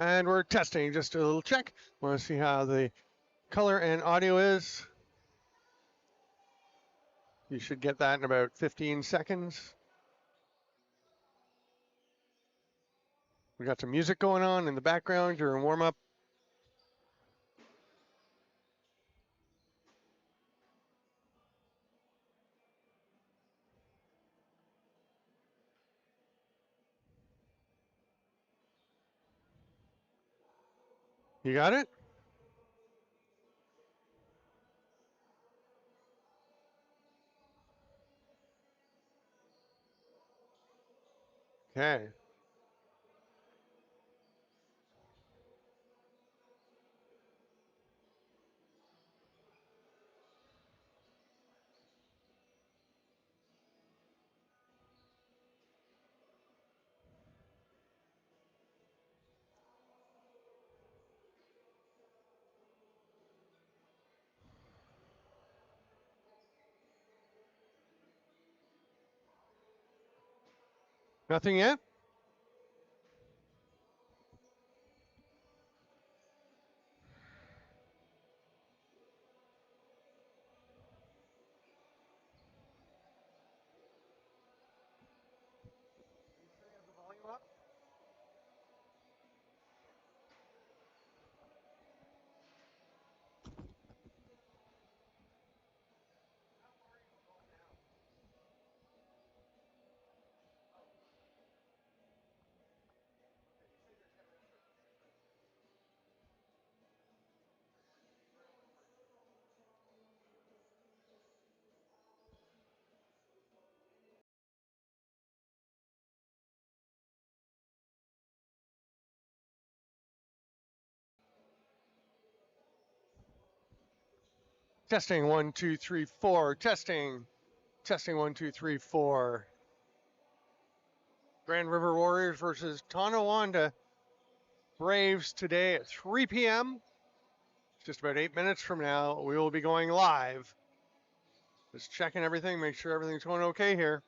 And we're testing, just a little check. Want to see how the color and audio is. You should get that in about 15 seconds. We got some music going on in the background during warm up. You got it? Okay. Nothing yet? Testing 1, 2, 3, 4. Testing. Testing 1, 2, 3, 4. Grand River Warriors versus Tonawanda Braves today at 3 p.m. Just about 8 minutes from now, we will be going live. Just checking everything, make sure everything's going okay here.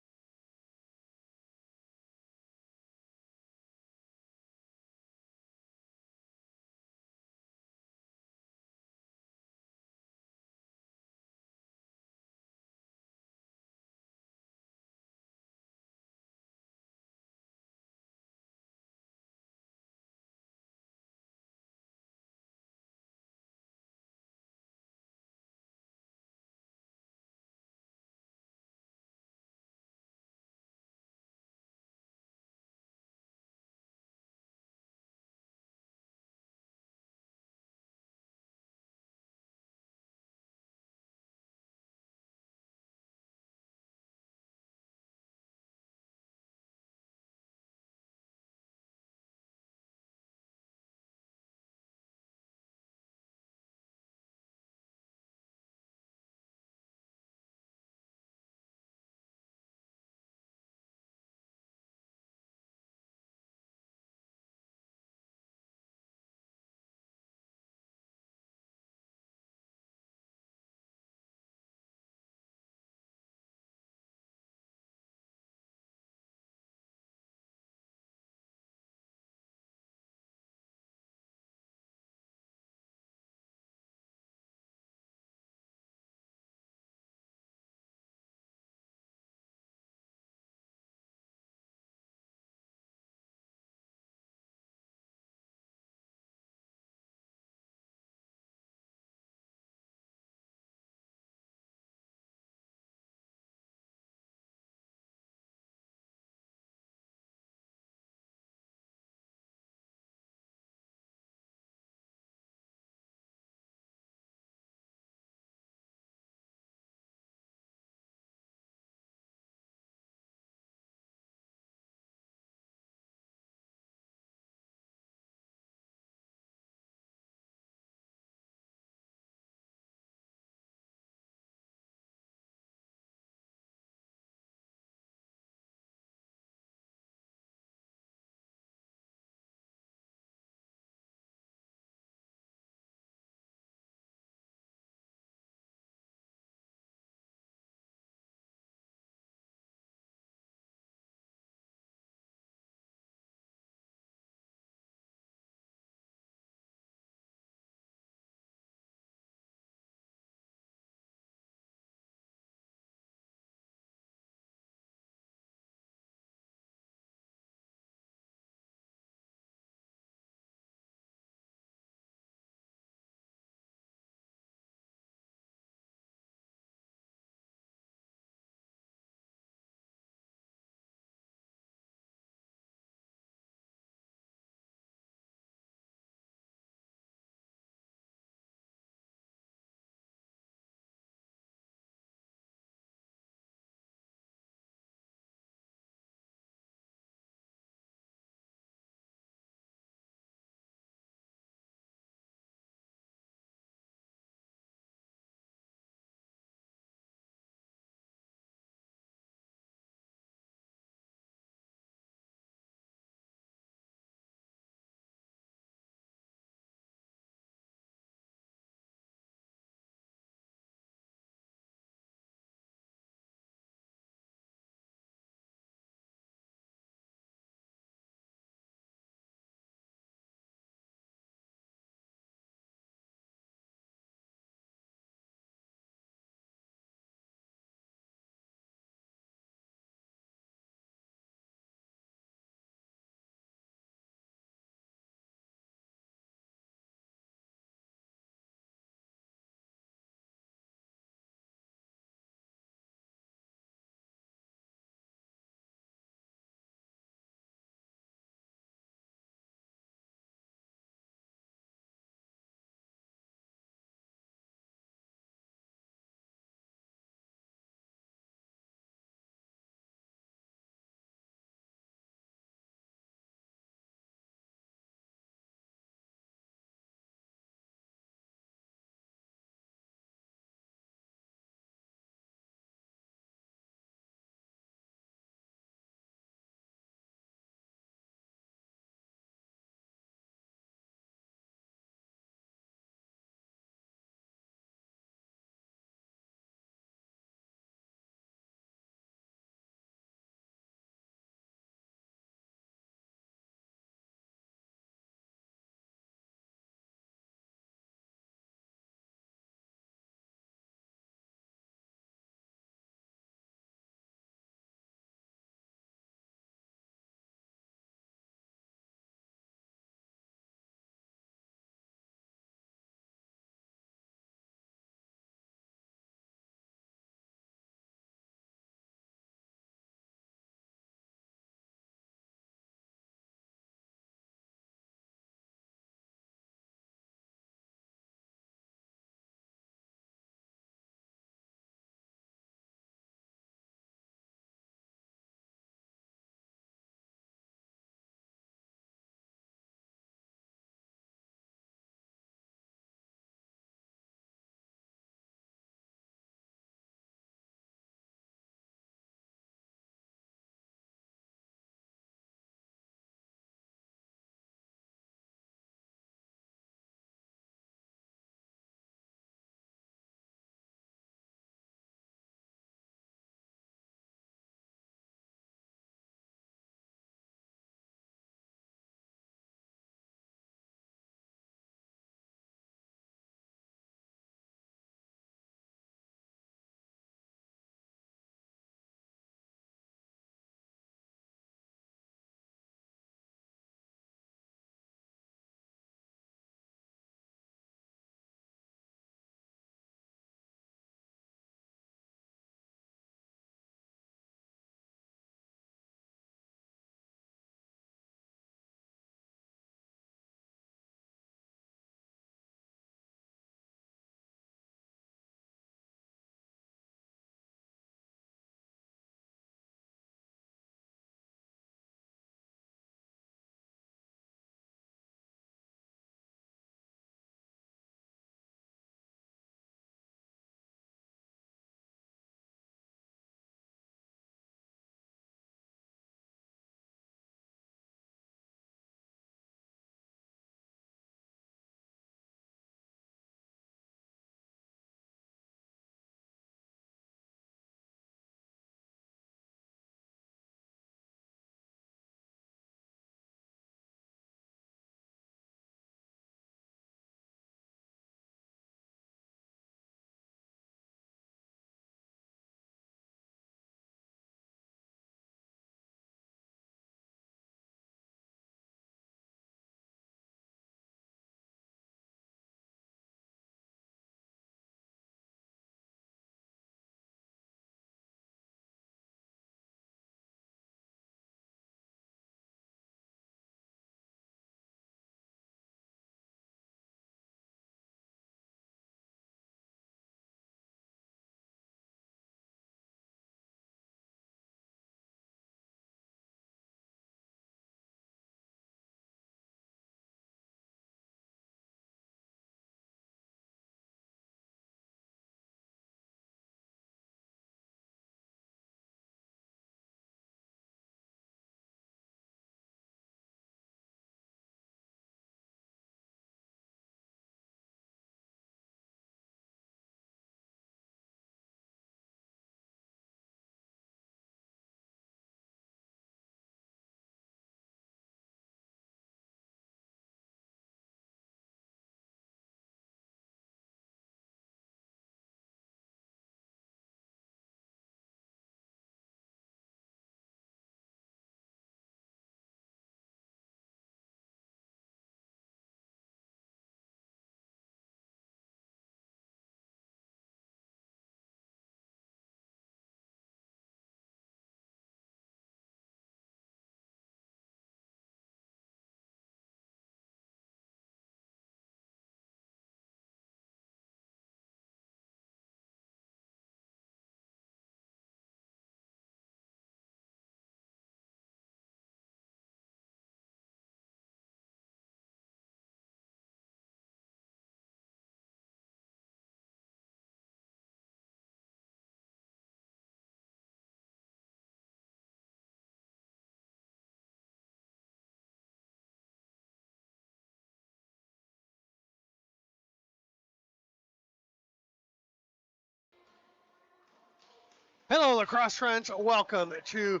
Hello, lacrosse friends. Welcome to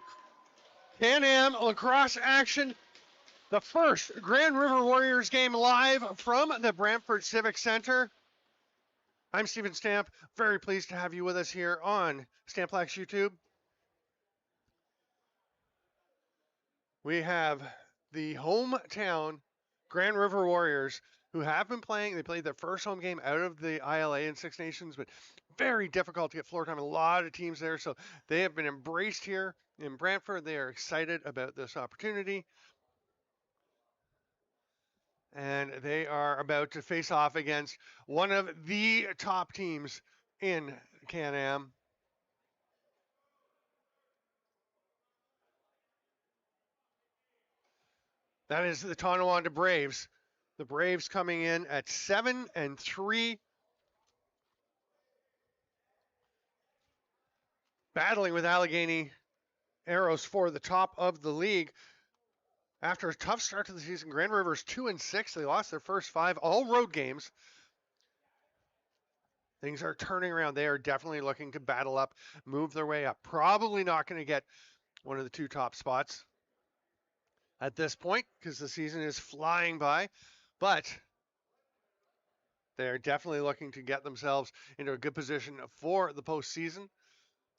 Can-Am Lacrosse action. The first Grand River Warriors game live from the Brantford Civic Center. I'm Stephen Stamp. Very pleased to have you with us here on Stamplax YouTube. We have the hometown Grand River Warriors who have been playing. They played their first home game out of the ILA in Six Nations, but very difficult to get floor time. A lot of teams there, so they have been embraced here in Brantford. They are excited about this opportunity, and they are about to face off against one of the top teams in Can-Am. That is the Tonawanda Braves. The Braves coming in at 7-3. Battling with Allegany Arrows for the top of the league. After a tough start to the season, Grand River's 2-6. They lost their first 5, all road games. Things are turning around. They are definitely looking to battle up, move their way up. Probably not going to get one of the 2 top spots at this point because the season is flying by, but they're definitely looking to get themselves into a good position for the postseason.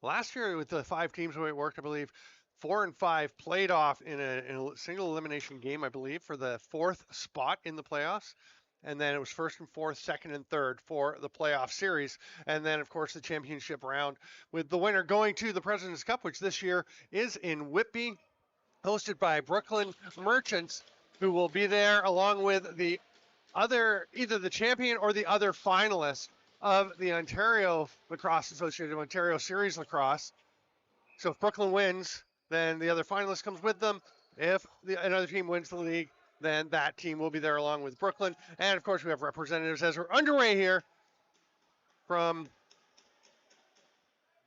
Last year, with the 5 teams the way it worked, I believe 4 and 5 played off in a single elimination game, I believe, for the 4th spot in the playoffs. And then it was 1st and 4th, 2nd and 3rd for the playoff series. And then, of course, the championship round with the winner going to the President's Cup, which this year is in Whitby, hosted by Brooklyn Merchants, who will be there along with the other, either the champion or the other finalist of the Ontario Lacrosse Association, Ontario Series Lacrosse. So if Brooklyn wins, then the other finalist comes with them. If another team wins the league, then that team will be there along with Brooklyn. And of course, we have representatives as we're underway here from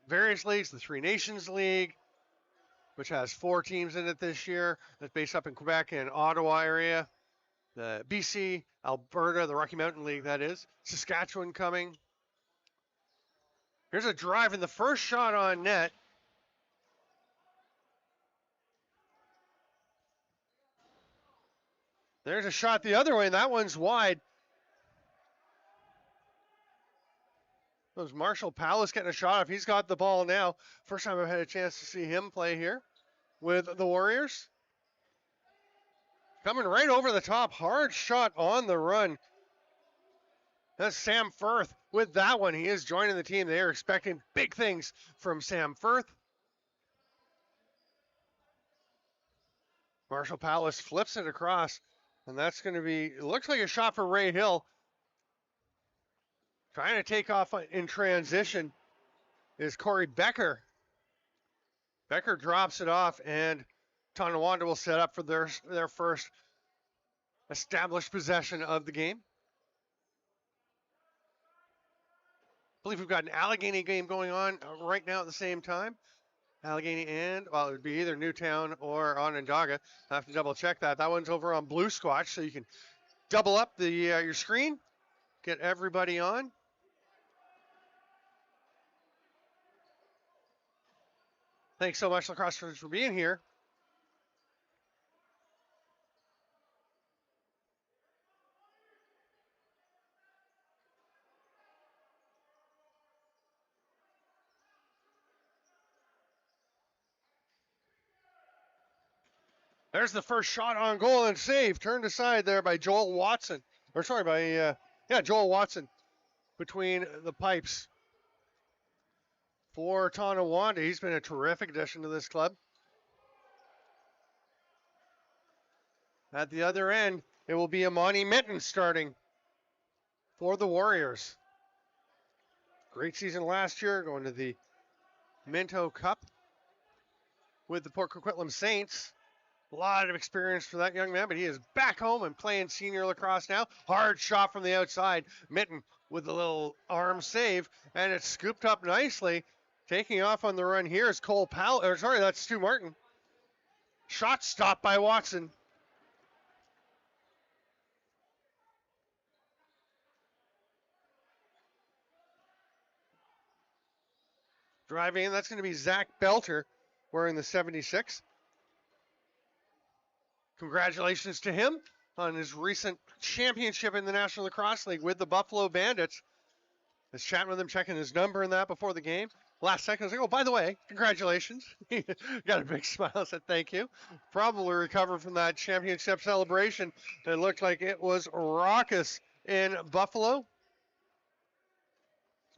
various leagues. The Three Nations League, which has 4 teams in it this year. That's based up in Quebec and Ottawa area. The BC, Alberta, the Rocky Mountain League, that is. Saskatchewan coming. Here's a drive in the first shot on net. There's a shot the other way, and that one's wide. It was Marshall Palace getting a shot off. He's got the ball now. First time I've had a chance to see him play here with the Warriors. Coming right over the top. Hard shot on the run. That's Sam Firth with that one. He is joining the team. They are expecting big things from Sam Firth. Marshall Palace flips it across, and that's going to be, it looks like a shot for Ray Hill. Trying to take off in transition is Corey Becker. Becker drops it off, and Tonawanda will set up for their first established possession of the game. I believe we've got an Allegany game going on right now at the same time. Allegany and, well, it would be either Newtown or Onondaga. I have to double check that. That one's over on Blue Squatch, so you can double up the your screen, get everybody on. Thanks so much, lacrosse fans, for being here. There's the first shot on goal and save. Turned aside there by Joel Watson. Or sorry, by, Joel Watson between the pipes. For Tonawanda, he's been a terrific addition to this club. At the other end, it will be Amani Minton starting for the Warriors. Great season last year, going to the Minto Cup with the Port Coquitlam Saints. A lot of experience for that young man, but he is back home and playing senior lacrosse now. Hard shot from the outside. Minton with a little arm save, and it's scooped up nicely. Taking off on the run here is Cole Powell. Or sorry, that's Stu Martin. Shot stopped by Watson. Driving in, that's going to be Zach Belter wearing the 76. Congratulations to him on his recent championship in the National Lacrosse League with the Buffalo Bandits. I was chatting with him, checking his number and that before the game. Last second, I was like, oh, by the way, congratulations. He got a big smile, said thank you. Probably recovered from that championship celebration. It looked like it was raucous in Buffalo.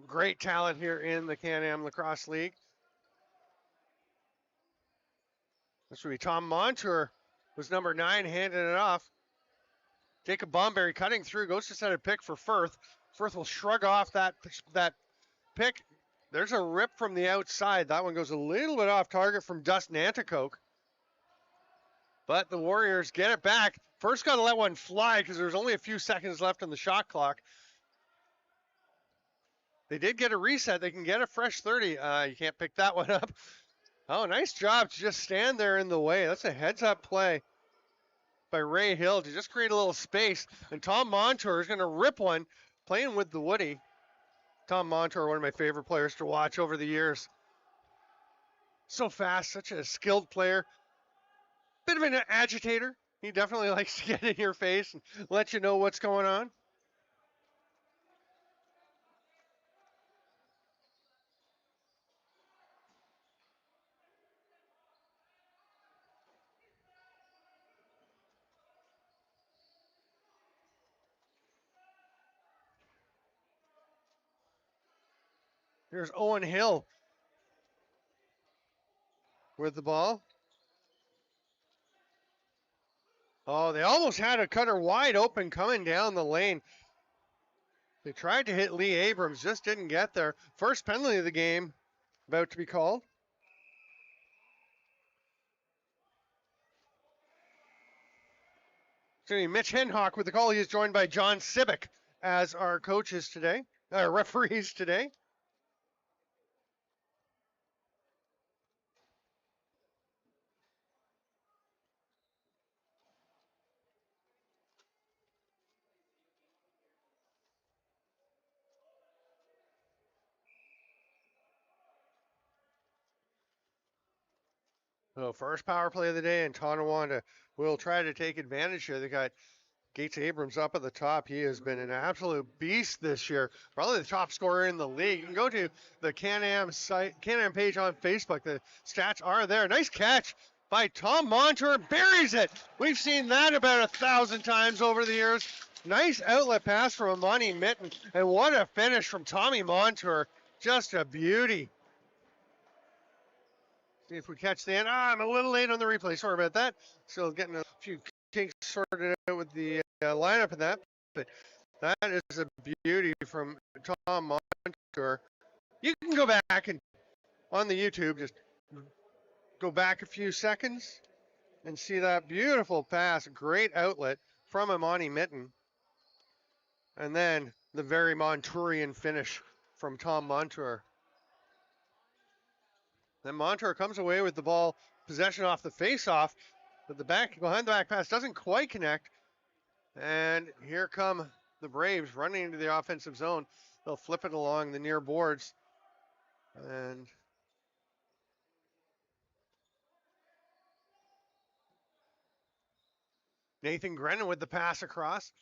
Great talent here in the Can-Am Lacrosse League. This would be Tom Montour, was number 9, handing it off. Jacob Bomberry cutting through, goes to set a pick for Firth. Firth will shrug off that pick. There's a rip from the outside. That one goes a little bit off target from Dustin Anticoke. But the Warriors get it back. First got to let one fly because there's only a few seconds left on the shot clock. They did get a reset. They can get a fresh 30. You can't pick that one up. Oh, nice job to just stand there in the way. That's a heads-up play by Ray Hill to just create a little space. And Tom Montour is going to rip one, playing with the Woody. Tom Montour, one of my favorite players to watch over the years. So fast, such a skilled player. Bit of an agitator. He definitely likes to get in your face and let you know what's going on. Here's Owen Hill with the ball. Oh, they almost had a cutter wide open coming down the lane. They tried to hit Lee Abrams, just didn't get there. First penalty of the game about to be called. It's going to be Mitch Henhock with the call. He is joined by John Sibick as our coaches today, our referees today. So first power play of the day, and Tonawanda will try to take advantage here. They got Gates Abrams up at the top. He has been an absolute beast this year. Probably the top scorer in the league. You can go to the Can-Am site, Can-Am page on Facebook. The stats are there. Nice catch by Tom Montour. Buries it. We've seen that about 1,000 times over the years. Nice outlet pass from Amani Mitten. And what a finish from Tommy Montour. Just a beauty. See if we catch the end. I'm a little late on the replay. Sorry about that. Still getting a few kinks sorted out with the lineup and that. But that is a beauty from Tom Montour. You can go back and on the YouTube, just go back a few seconds and see that beautiful pass. Great outlet from Amani Mitten. And then the very Montourian finish from Tom Montour. Then Montour comes away with the ball, possession off the face-off, but the behind the back pass doesn't quite connect. And here come the Braves running into the offensive zone. They'll flip it along the near boards. And Nathan Grennan with the pass across.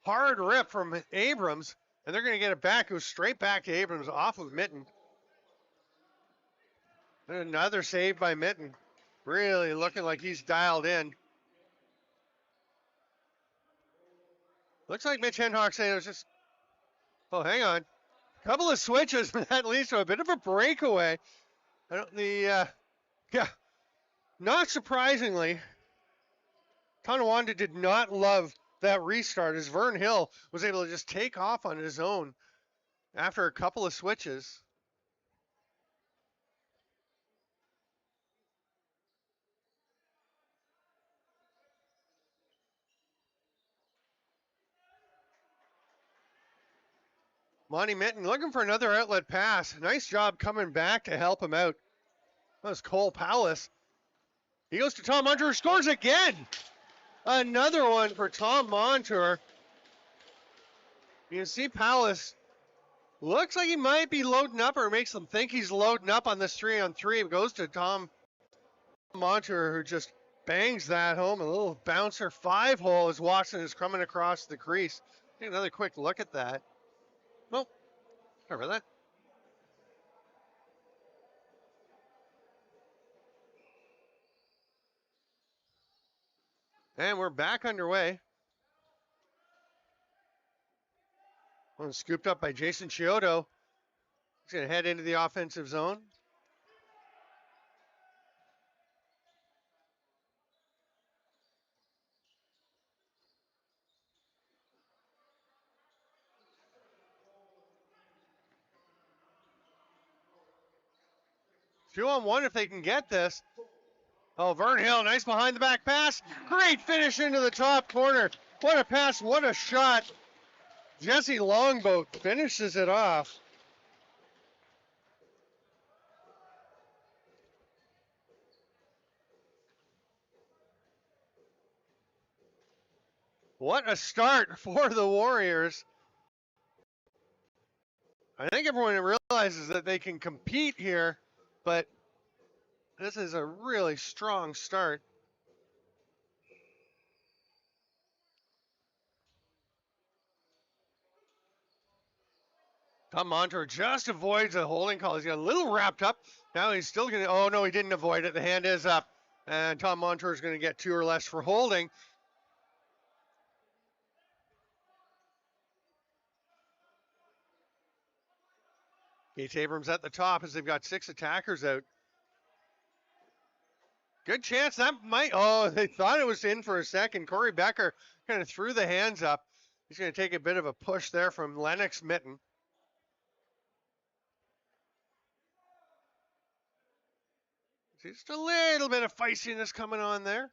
Hard rip from Abrams, and they're going to get it back. It goes straight back to Abrams off of Mitten. And another save by Mitten. Really looking like he's dialed in. Looks like Mitch Henhock saying it was just, oh, hang on. Couple of switches, but that leads to a bit of a breakaway. Not surprisingly, Tonawanda did not love that restart as Vern Hill was able to just take off on his own after a couple of switches. Monty Mitten looking for another outlet pass. Nice job coming back to help him out. That was Cole Powless. He goes to Tom Montour, scores again. Another one for Tom Montour. You can see Powless Looks like he might be loading up, or makes them think he's loading up on this 3-on-3. It goes to Tom Montour, who just bangs that home. A little bouncer 5-hole as Watson is coming across the crease. Take another quick look at that. Oh, sorry about that. And we're back underway. One scooped up by Jason Chiodo. He's going to head into the offensive zone. Two on one if they can get this. Oh, Vern Hill, nice behind the back pass. Great finish into the top corner. What a pass, what a shot. Jesse Longboat finishes it off. What a start for the Warriors. I think everyone realizes that they can compete here, but this is a really strong start. Tom Montour just avoids a holding call. He's got a little wrapped up. Now he's still going to, oh no, he didn't avoid it. The hand is up. And Tom Montour is going to get 2 or less for holding. Gates Abrams at the top as they've got 6 attackers out. Good chance that might, oh, they thought it was in for a second. Corey Becker kind of threw the hands up. He's going to take a bit of a push there from Lennox Mitten. Just a little bit of feistiness coming on there.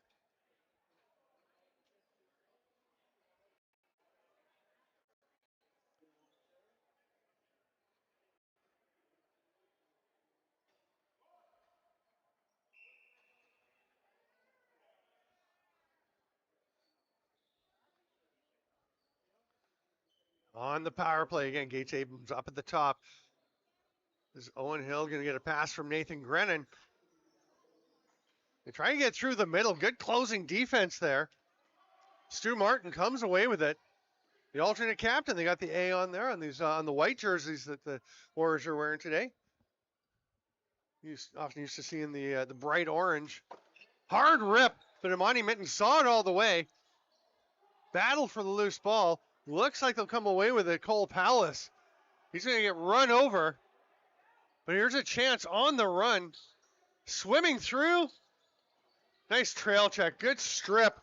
On the power play again, Gates Abrams up at the top. Is Owen Hill going to get a pass from Nathan Grennan? They try to get through the middle. Good closing defense there. Stu Martin comes away with it. The alternate captain, they got the A on there on these on the white jerseys that the Warriors are wearing today. Often used to seeing the bright orange. Hard rip, but Imani Mitten saw it all the way. Battle for the loose ball. Looks like they'll come away with it. Cole Palace. He's going to get run over. But here's a chance on the run. Swimming through. Nice trail check. Good strip.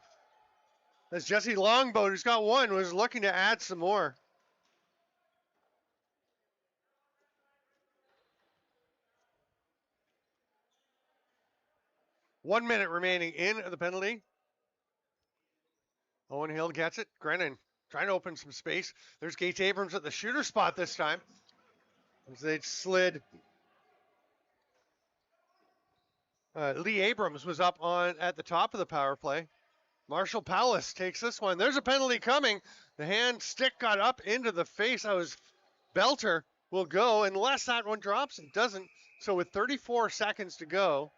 As Jesse Longboat, who's got one, was looking to add some more. One minute remaining in the penalty. Owen Hill gets it. Grennan trying to open some space. There's Gates Abrams at the shooter spot this time. As they slid. Lee Abrams was up on at the top of the power play. Marshall Palace takes this one. There's a penalty coming. The hand stick got up into the face. That was Belter will go unless that one drops. It doesn't. So with 34 seconds to go.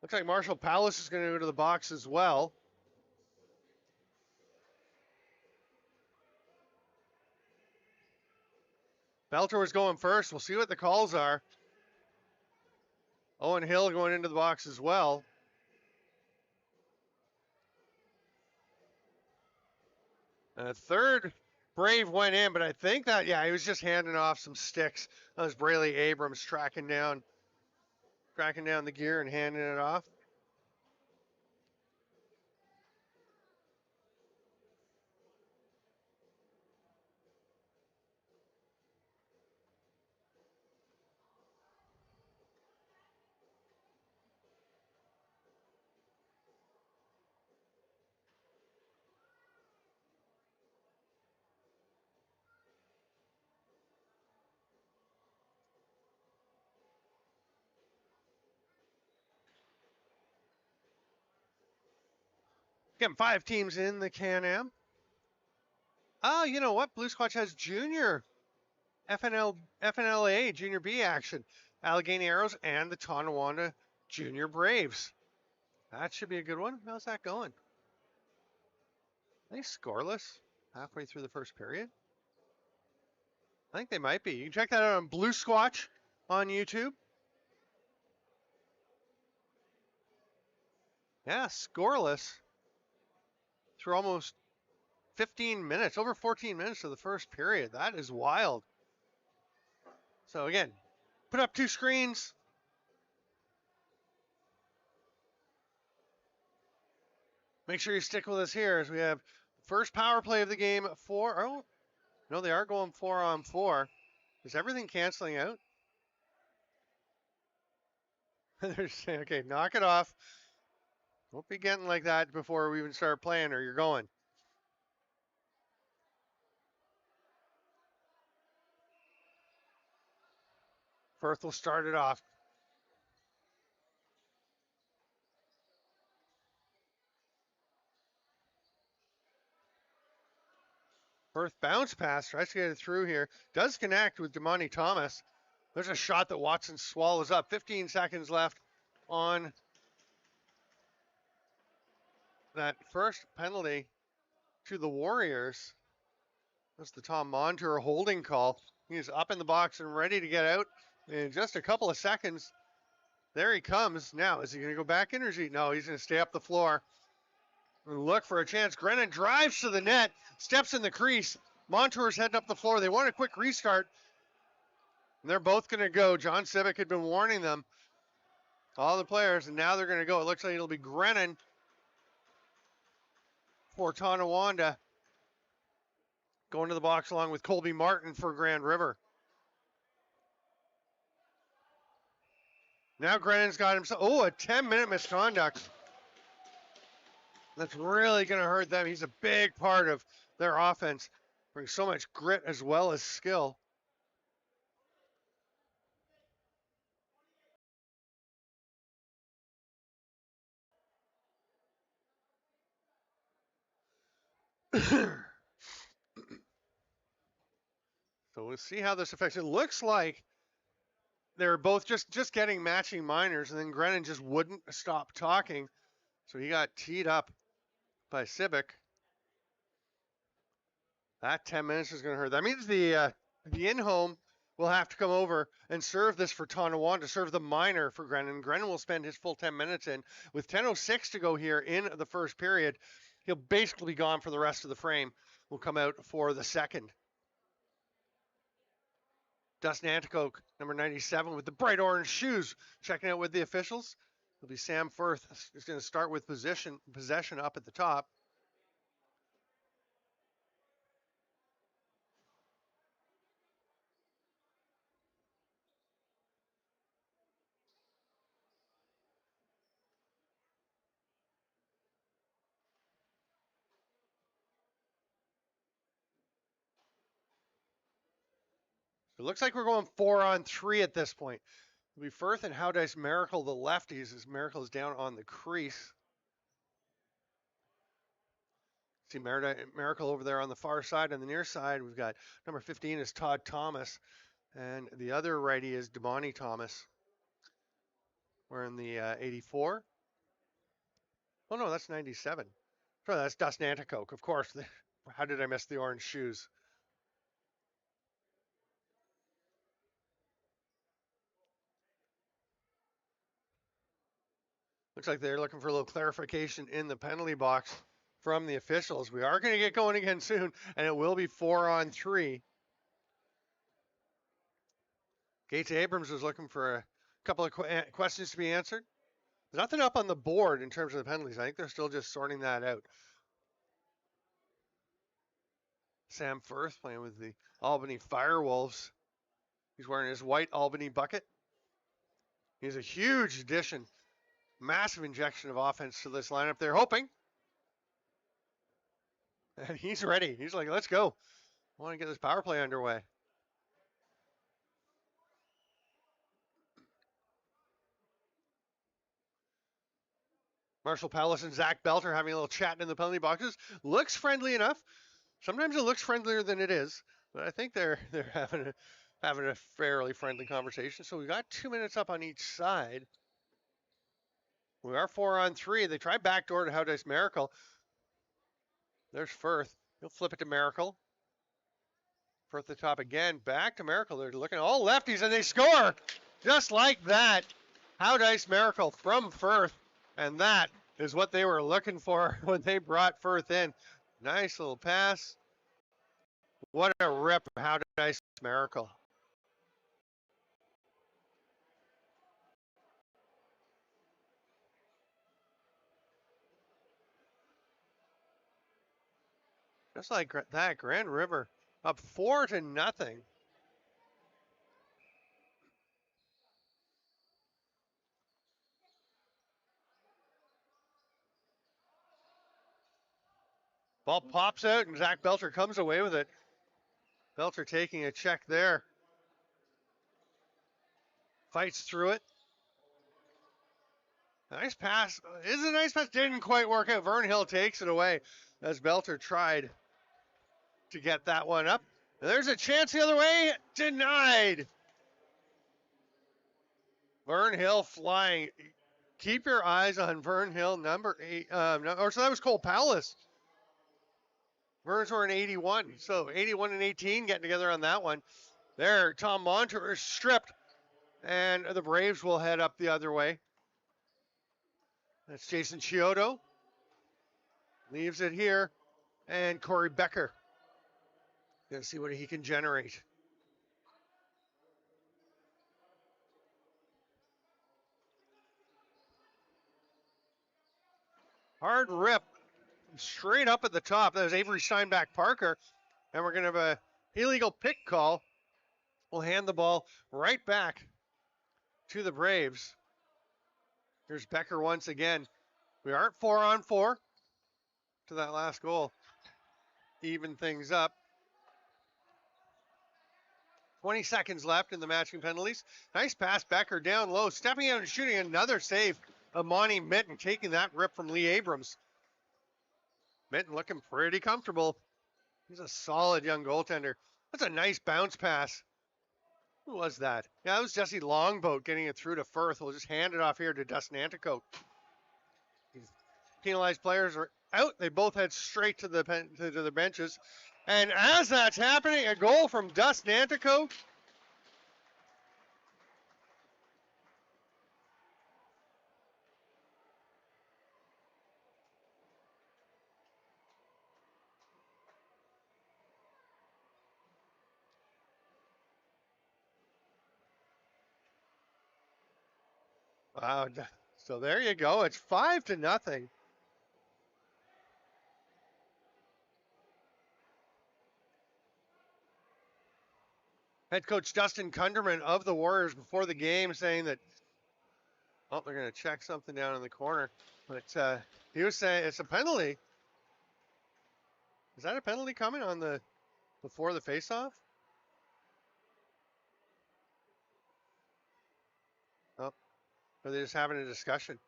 Looks like Marshall Palace is going to go to the box as well. Belter was going first. We'll see what the calls are. Owen Hill going into the box as well. Third Brave went in, but I think that, yeah, he was just handing off some sticks. That was Brayley Abrams tracking down the gear and handing it off. Again, 5 teams in the Can-Am. Oh, you know what? Blue Squatch has junior FNLA Junior B action. Allegany Arrows and the Tonawanda Junior Braves. That should be a good one. How's that going? Are they scoreless halfway through the first period? I think they might be. You can check that out on Blue Squatch on YouTube. Yeah, scoreless through almost 15 minutes, over 14 minutes of the first period. That is wild. So again, put up 2 screens. Make sure you stick with us here as we have first power play of the game. Oh, no, they are going 4-on-4. Is everything canceling out? They're saying, okay, knock it off. Don't be getting like that before we even start playing or you're going. Firth will start it off. Firth bounce pass, tries to get it through here. Does connect with Damani Thomas. There's a shot that Watson swallows up. 15 seconds left on that first penalty to the Warriors. That's the Tom Montour holding call. He's up in the box and ready to get out in just a couple of seconds. There he comes. Now, is he going to go back in or is he? No, he's going to stay up the floor and look for a chance. Grennan drives to the net, steps in the crease. Montour's heading up the floor. They want a quick restart. And they're both going to go. John Civic had been warning them, all the players, and now they're going to go. It looks like it'll be Grennan for Tonawanda, going to the box along with Colby Martin for Grand River. Now Grennan's got himself, a 10-minute misconduct. That's really going to hurt them. He's a big part of their offense. Brings so much grit as well as skill. So we'll see how this affects. It looks like they're both just getting matching minors, and then Grennan just wouldn't stop talking. So he got teed up by Civic. That 10 minutes is going to hurt. That means the in-home will have to come over and serve this for Tonawanda, serve the minor for Grennan. Grennan will spend his full 10 minutes in. With 10:06 to go here in the first period, he'll basically be gone for the rest of the frame. Will come out for the second. Dustin Anticoke, number 97, with the bright orange shoes, checking out with the officials. It'll be Sam Firth. He's going to start with possession up at the top. It looks like we're going 4-on-3 at this point. It'll be Firth and Howdice Miracle, the lefties, as Miracle is down on the crease. See Miracle over there on the far side. On the near side, we've got number 15 is Todd Thomas, and the other righty is Damani Thomas. We're in the 84. Oh no, that's 97. Sorry, that's Dustin Anticoke. Of course. How did I miss the orange shoes? Looks like they're looking for a little clarification in the penalty box from the officials. We are going to get going again soon, and it will be 4-on-3. Gates Abrams was looking for a couple of questions to be answered. There's nothing up on the board in terms of the penalties. I think they're still just sorting that out. Sam Firth playing with the Albany Firewolves. He's wearing his white Albany bucket. He's a huge addition. Massive injection of offense to this lineup. They're hoping. And he's ready. He's like, let's go. I want to get this power play underway. Marshall Palace and Zach Belter having a little chat in the penalty boxes. Looks friendly enough. Sometimes it looks friendlier than it is, but I think they're having a fairly friendly conversation. So we got 2 minutes up on each side. We are 4-on-3. They try backdoor to Haudenosaunee Miracle. There's Firth. He'll flip it to Miracle. Firth the top again. Back to Miracle. They're looking all lefties, and they score! Just like that. Haudenosaunee Miracle from Firth. And that is what they were looking for when they brought Firth in. Nice little pass. What a rip. Haudenosaunee Miracle. Just like that, Grand River up 4-0. Ball pops out, and Zach Belter comes away with it. Belter taking a check there. Fights through it. Nice pass. Is a nice pass. Didn't quite work out. Vern Hill takes it away as Belter tried to get that one up. And there's a chance the other way. Denied. Vern Hill flying. Keep your eyes on Vern Hill, number 8. So that was Cole Palace. Verns were in 81. So 81 and 18 getting together on that one. There, Tom Montour is stripped. And the Braves will head up the other way. That's Jason Chiodo. Leaves it here. And Corey Becker. Gonna see what he can generate. Hard rip. Straight up at the top. That was Avery Steinbach Parker. And we're going to have a illegal pick call. We'll hand the ball right back to the Braves. Here's Becker once again. We aren't 4-on-4 to that last goal. Even things up. 20 seconds left in the matching penalties. Nice pass, Becker down low. Stepping out and shooting another save. Amani Mitten taking that rip from Lee Abrams. Mitten looking pretty comfortable. He's a solid young goaltender. That's a nice bounce pass. Who was that? Yeah, that was Jesse Longboat getting it through to Firth. We'll just hand it off here to Dustin Anticote. These penalized players are out. They both head straight to the benches. And as that's happening, a goal from Dustin Anticote. Wow. So there you go. It's 5-0. Head coach Dustin Kunderman of the Warriors before the game saying that, oh, they're going to check something down in the corner. But he was saying it's a penalty. Is that a penalty coming on the before the faceoff? Oh, are they just having a discussion?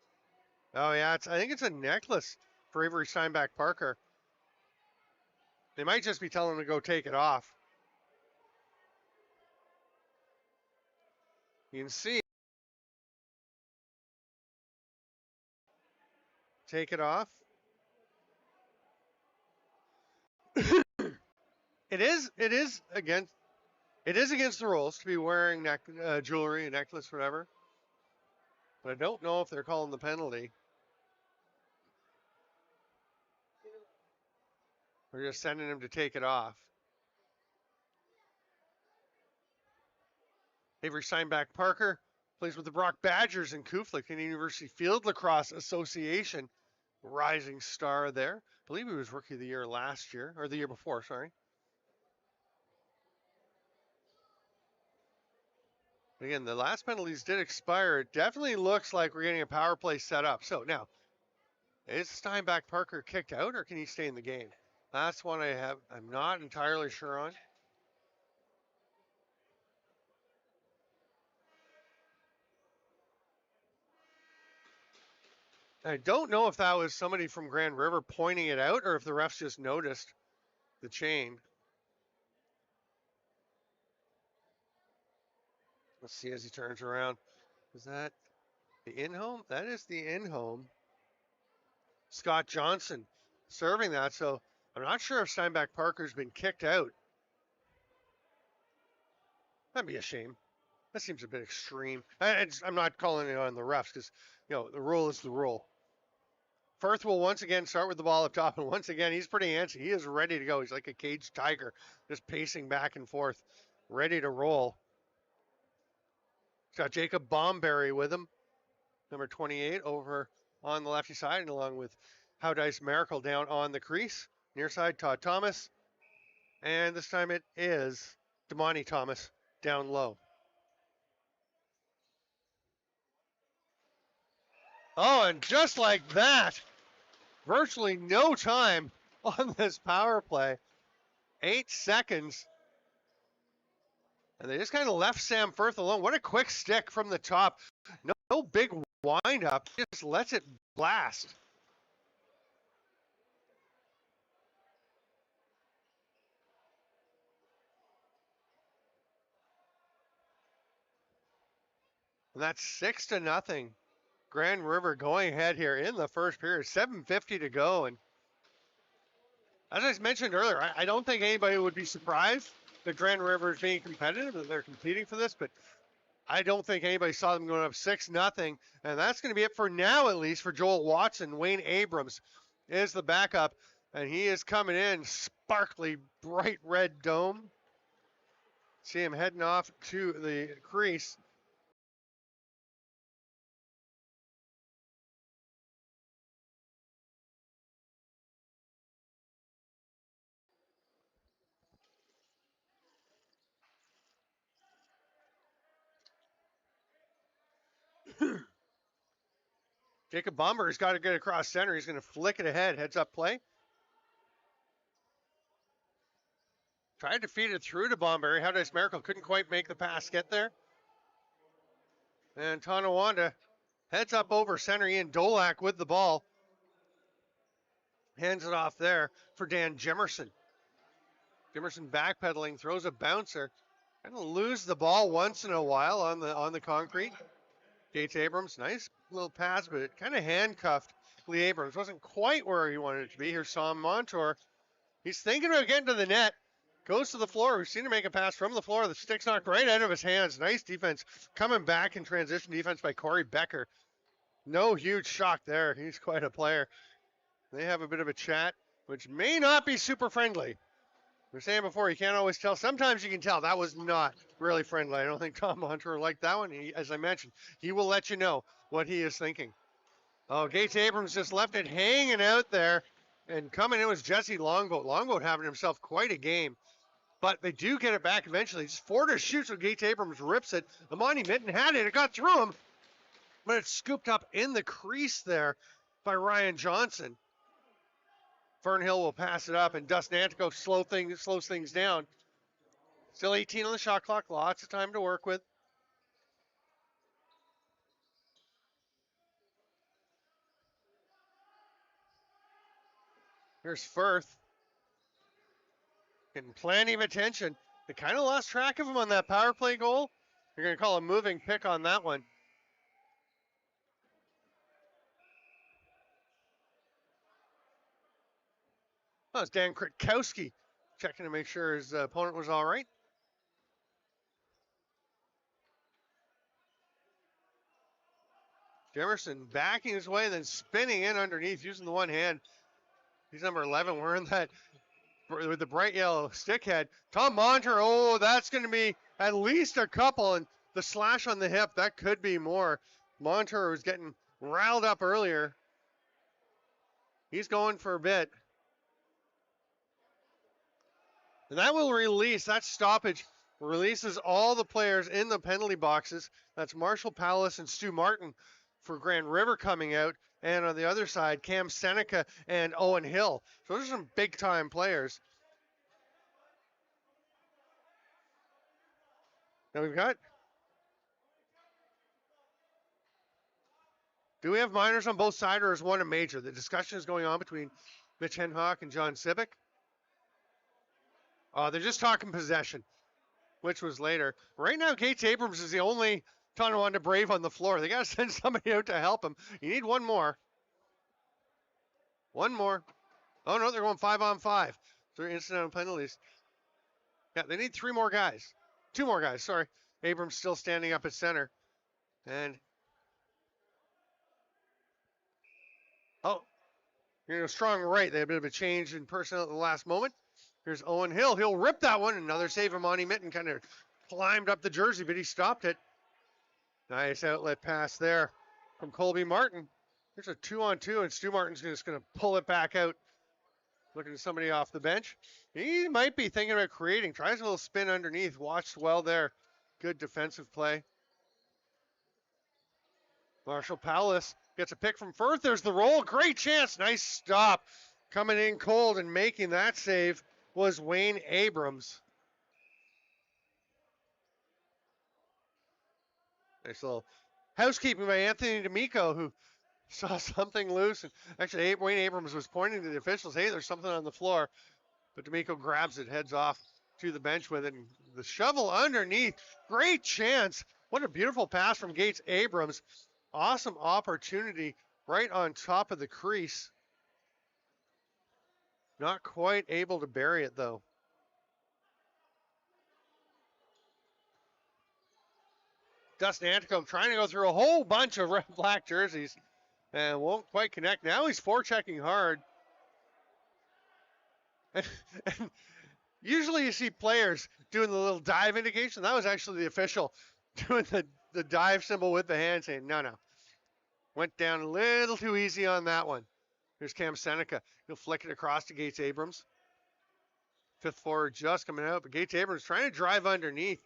Oh yeah, I think it's a necklace for Avery Steinbach Parker. They might just be telling him to go take it off. You can see. Take it off. It is against the rules to be wearing jewelry, a necklace, whatever. But I don't know if they're calling the penalty. We're just sending him to take it off. Avery Steinbach Parker plays with the Brock Badgers in Kuflik in the University Field Lacrosse Association. Rising star there. I believe he was Rookie of the Year last year, or the year before, sorry. Again, the last penalties did expire. It definitely looks like we're getting a power play set up. So now, is Steinbach Parker kicked out, or can he stay in the game? That's one I'm not entirely sure on. I don't know if that was somebody from Grand River pointing it out or if the refs just noticed the chain. Let's see as he turns around. Is that the in-home? That is the in-home. Scott Johnson serving that, so I'm not sure if Steinbach Parker's been kicked out. That'd be a shame. That seems a bit extreme. I'm not calling it on the refs because, the rule is the rule. Firth will once again start with the ball up top, and once again, he's pretty antsy. He is ready to go. He's like a caged tiger, just pacing back and forth, ready to roll. He's got Jacob Bomberry with him, number 28, over on the lefty side, and along with Haudenosaunee Miracle down on the crease. Near side, Todd Thomas. And this time it is Damani Thomas down low. Oh, and just like that, virtually no time on this power play. 8 seconds. And they just kind of left Sam Firth alone. What a quick stick from the top. No big wind up. Just lets it blast. And that's 6-0. Grand River going ahead here in the first period. 7:50 to go. And as I mentioned earlier, I don't think anybody would be surprised that Grand River is being competitive, that they're competing for this, but I don't think anybody saw them going up 6-0. And that's going to be it for now, at least, for Joel Watson. Wayne Abrams is the backup, and he is coming in, sparkly, bright red dome. See him heading off to the crease. Jacob Bomber's got to get across center. He's going to flick it ahead. Heads up play. Tried to feed it through to Bomberry. Haudenosaunee Miracle couldn't quite make the pass get there. And Tonawanda heads up over center. Ian Dolak with the ball. Hands it off there for Dan Jimerson. Jimerson backpedaling, throws a bouncer. Kind of lose the ball once in a while on the concrete. Gates Abrams, nice little pass, but it kind of handcuffed Lee Abrams. Wasn't quite where he wanted it to be. Here's Sam Montour. He's thinking about getting to the net. Goes to the floor. We've seen him make a pass from the floor. The stick's knocked right out of his hands. Nice defense. Coming back in transition defense by Corey Becker. No huge shock there. He's quite a player. They have a bit of a chat, which may not be super friendly. We were saying before, you can't always tell. Sometimes you can tell. That was not really friendly. I don't think Tom Montour liked that one. As I mentioned, he will let you know what he is thinking. Oh, Gates Abrams just left it hanging out there. And coming in was Jesse Longboat. Longboat having himself quite a game. But they do get it back eventually. Just Forder shoots, so Gates Abrams rips it. Amani Mitten had it. It got through him. But it's scooped up in the crease there by Ryan Johnson. Fernhill will pass it up, and Dustin Antico slows things down. Still 18 on the shot clock. Lots of time to work with. Here's Firth. Getting plenty of attention. They kind of lost track of him on that power play goal. You're going to call a moving pick on that one. That was Dan Kritkowski checking to make sure his opponent was all right. Jemerson backing his way, then spinning in underneath, using the one hand. He's number 11, wearing that with the bright yellow stick head. Tom Montour, that's going to be at least a couple, and the slash on the hip, that could be more. Montour was getting riled up earlier. He's going for a bit. And that will release, that stoppage releases all the players in the penalty boxes. That's Marshall Palace and Stu Martin for Grand River coming out. And on the other side, Cam Seneca and Owen Hill. So those are some big time players. Now we've got Do we have minors on both sides, or is one a major? The discussion is going on between Mitch Henhock and John Sibick. They're just talking possession, which was later. Right now, Gates Abrams is the only Tonawanda Brave on the floor. They got to send somebody out to help him. You need one more. One more. Oh, no, they're going 5-on-5. 3 incidental penalties. Yeah, they need 3 more guys. 2 more guys, sorry. Abrams still standing up at center. And, strong right. They had a bit of a change in personnel at the last moment. Here's Owen Hill. He'll rip that one. Another save from Monty Mitten. Kind of climbed up the jersey, but he stopped it. Nice outlet pass there from Colby Martin. There's a 2-on-2, and Stu Martin's just going to pull it back out. Looking at somebody off the bench. He might be thinking about creating. Tries a little spin underneath. Watched well there. Good defensive play. Marshall Palace gets a pick from Firth. There's the roll. Great chance. Nice stop. Coming in cold and making that save was Wayne Abrams. Nice little housekeeping by Anthony D'Amico, who saw something loose. And actually, Wayne Abrams was pointing to the officials, hey, there's something on the floor. But D'Amico grabs it, heads off to the bench with it. And the shovel underneath. Great chance. What a beautiful pass from Gates Abrams. Awesome opportunity right on top of the crease. Not quite able to bury it, though. Dustin Anticombe trying to go through a whole bunch of red black jerseys and won't quite connect. Now he's forechecking hard. And usually you see players doing the little dive indication. That was actually the official doing the dive symbol with the hand, saying, no. Went down a little too easy on that one. Here's Cam Seneca. He'll flick it across to Gates Abrams. 5th forward just coming out, but Gates Abrams trying to drive underneath.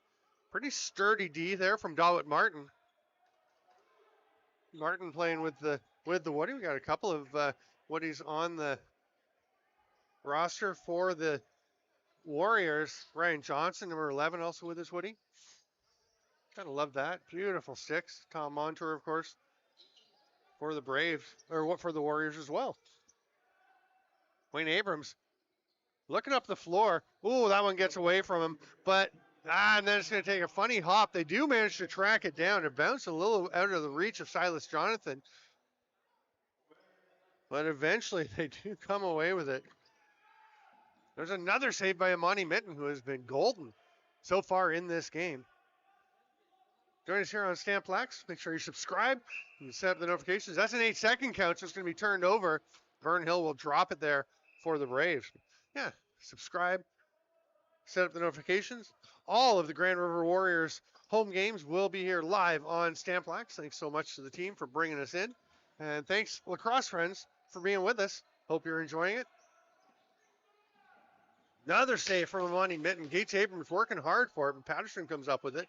Pretty sturdy D there from Dawit Martin. Martin playing with the Woody. We got a couple of Woodies on the roster for the Warriors. Ryan Johnson, number 11, also with us, Woody. Gotta love that. Beautiful 6. Tom Montour, of course, for the Braves, or what for the Warriors as well. Wayne Abrams looking up the floor. Ooh, that one gets away from him, but and then it's going to take a funny hop. They do manage to track it down. It bounced a little out of the reach of Silas Jonathan, but eventually they do come away with it. There's another save by Amani Mitten, who has been golden so far in this game. Join us here on Stamplex. Make sure you subscribe and set up the notifications. That's an 8-second count, so it's going to be turned over. Vern Hill will drop it there for the Braves. Yeah, subscribe, set up the notifications. All of the Grand River Warriors home games will be here live on Stamplex. Thanks so much to the team for bringing us in. And thanks, lacrosse friends, for being with us. Hope you're enjoying it. Another save from Amani Mitten. Gates Abrams working hard for it, and Patterson comes up with it.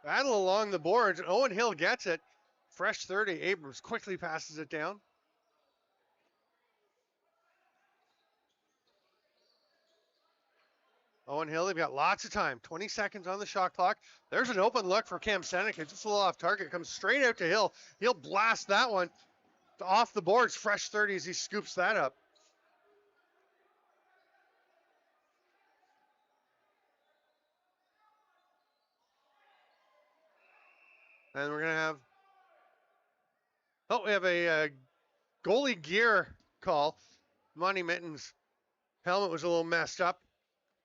Battle along the boards, and Owen Hill gets it. Fresh 30. Abrams quickly passes it down. Owen Hill, they've got lots of time. 20 seconds on the shot clock. There's an open look for Cam Seneca. Just a little off target. Comes straight out to Hill. He'll blast that one off the boards. Fresh 30 as he scoops that up. And we're going to have, we have a goalie gear call. Monty Mitten's helmet was a little messed up.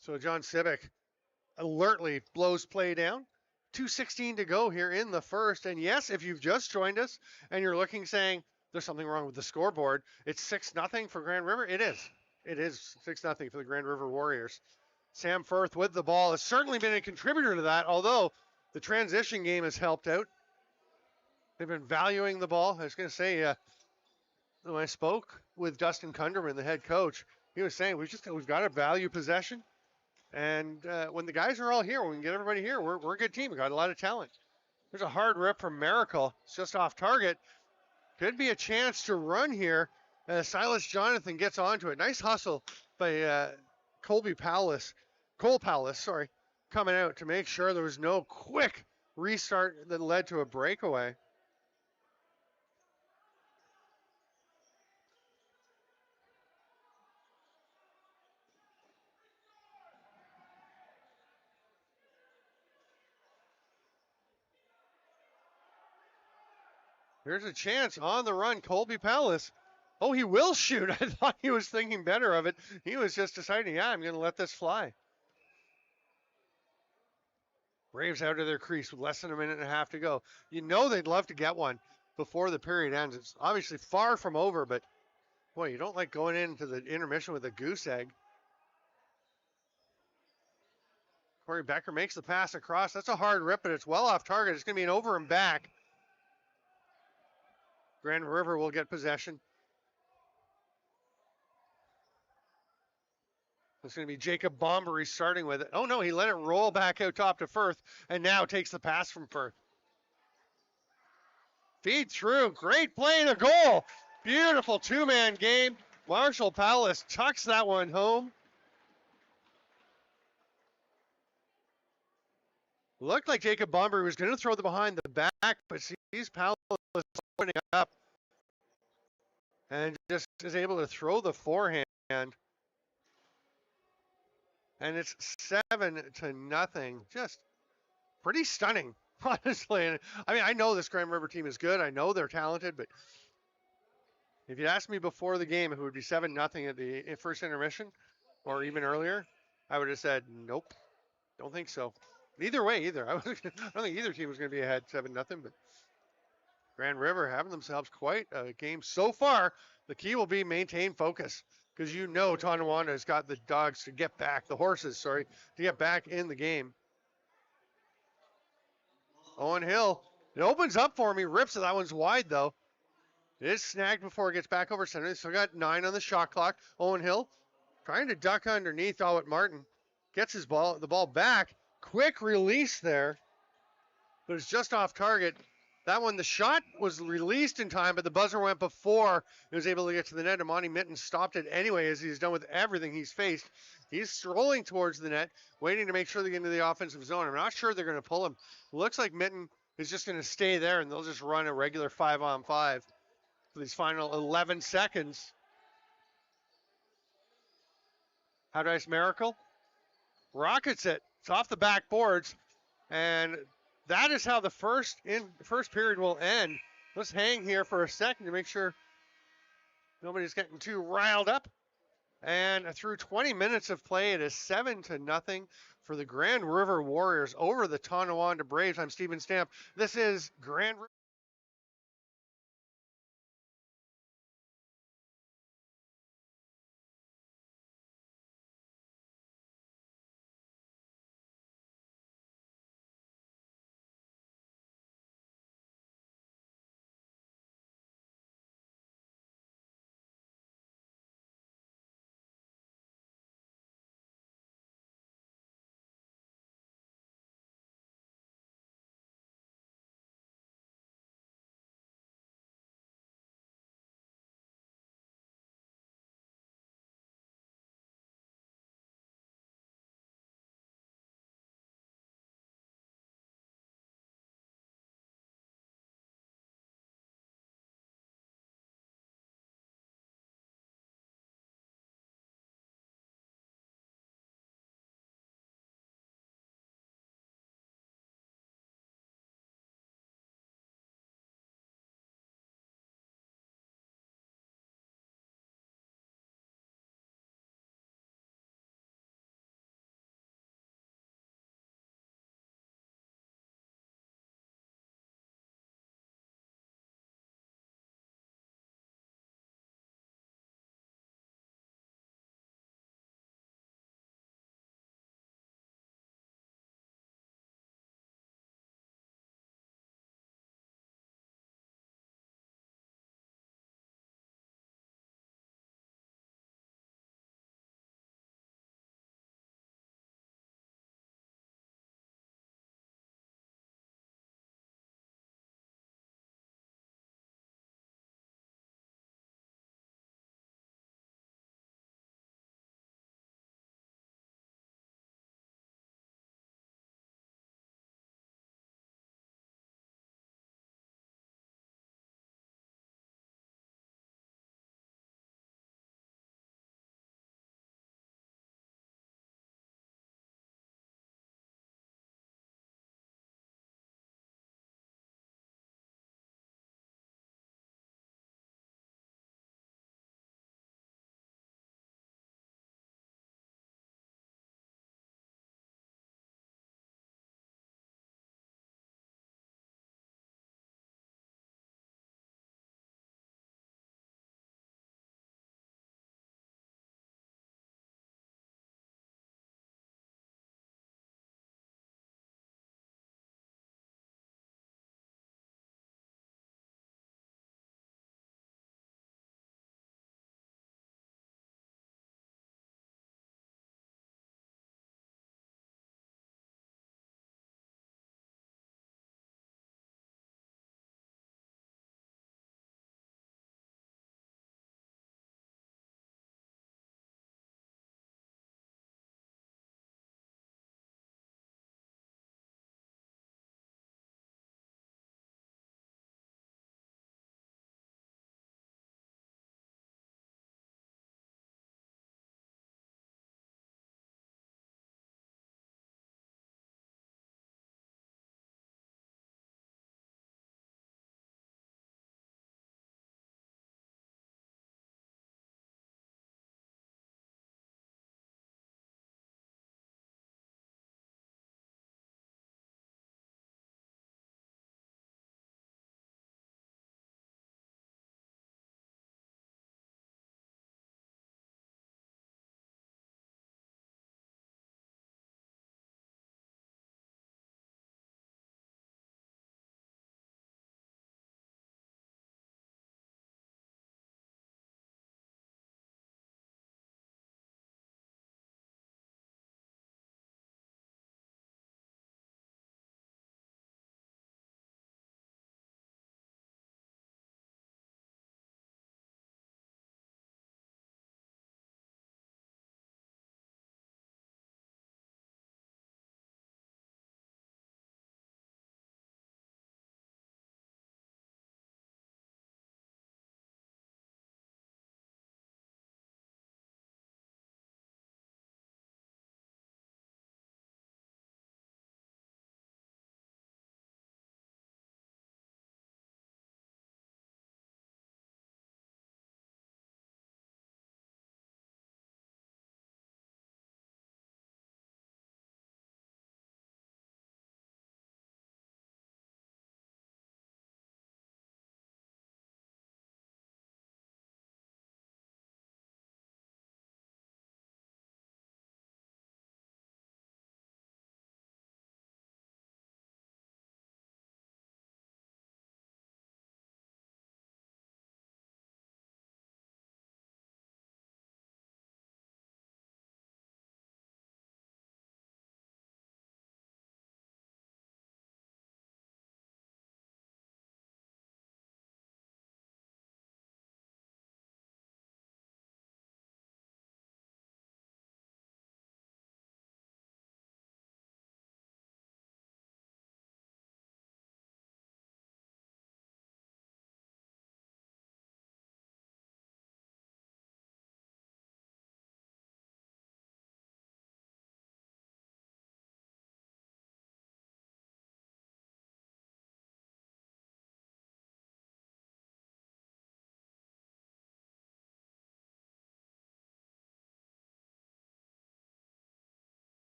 So John Sibick alertly blows play down. 2:16 to go here in the first. And yes, if you've just joined us and you're looking saying there's something wrong with the scoreboard, it's 6-0 for Grand River. It is. It is 6-0 for the Grand River Warriors. Sam Firth with the ball has certainly been a contributor to that, although the transition game has helped out. They've been valuing the ball. I was going to say, when I spoke with Dustin Kunderman, the head coach, he was saying we've got to value possession. And when the guys are all here, when we can get everybody here, we're a good team. We've got a lot of talent. There's a hard rip from Miracle. It's just off target. Could be a chance to run here. Silas Jonathan gets onto it. Nice hustle by Cole Palace, sorry, coming out to make sure there was no quick restart that led to a breakaway. Here's a chance on the run, Colby Palace. Oh, he will shoot. I thought he was thinking better of it. He was just deciding, yeah, I'm going to let this fly. Braves out of their crease with less than a minute and a half to go. You know they'd love to get one before the period ends. It's obviously far from over, but boy, you don't like going into the intermission with a goose egg. Corey Becker makes the pass across. That's a hard rip, but it's well off target. It's going to be an over and back. Grand River will get possession. It's going to be Jacob Bombery starting with it. Oh, no, he let it roll back out top to Firth and now takes the pass from Firth. Feed through. Great play to goal. Beautiful two-man game. Marshall Palace tucks that one home. Looked like Jacob Bombery was going to throw the behind the back, but sees Palace opening up and just is able to throw the forehand. And it's 7-0. Just pretty stunning, honestly. I mean, I know this Grand River team is good. I know they're talented, but if you'd asked me before the game if it would be 7-0 at the first intermission or even earlier, I would have said, nope, don't think so. Either way, either. I don't think either team was going to be ahead 7-0, but Grand River having themselves quite a game so far. The key will be maintain focus because you know Tonawanda has got the dogs to get back, the horses, sorry, to get back in the game. Owen Hill, it opens up for him. He rips it. That one's wide, though. It is snagged before it gets back over center. They still got 9 on the shot clock. Owen Hill trying to duck underneath. Owett Martin gets the ball back. Quick release there, but it's just off target. That one, the shot was released in time, but the buzzer went before it was able to get to the net. Amani Mitten stopped it anyway, as he's done with everything he's faced. He's strolling towards the net, waiting to make sure they get into the offensive zone. I'm not sure they're going to pull him. Looks like Mitten is just going to stay there, and they'll just run a regular 5-on-5 for these final 11 seconds. Paradise Miracle rockets it. It's off the backboards, and that is how the first period will end. Let's hang here for a second to make sure nobody's getting too riled up. And through 20 minutes of play, it is 7-0 for the Grand River Warriors over the Tonawanda Braves. I'm Steven Stamp. This is Grand River.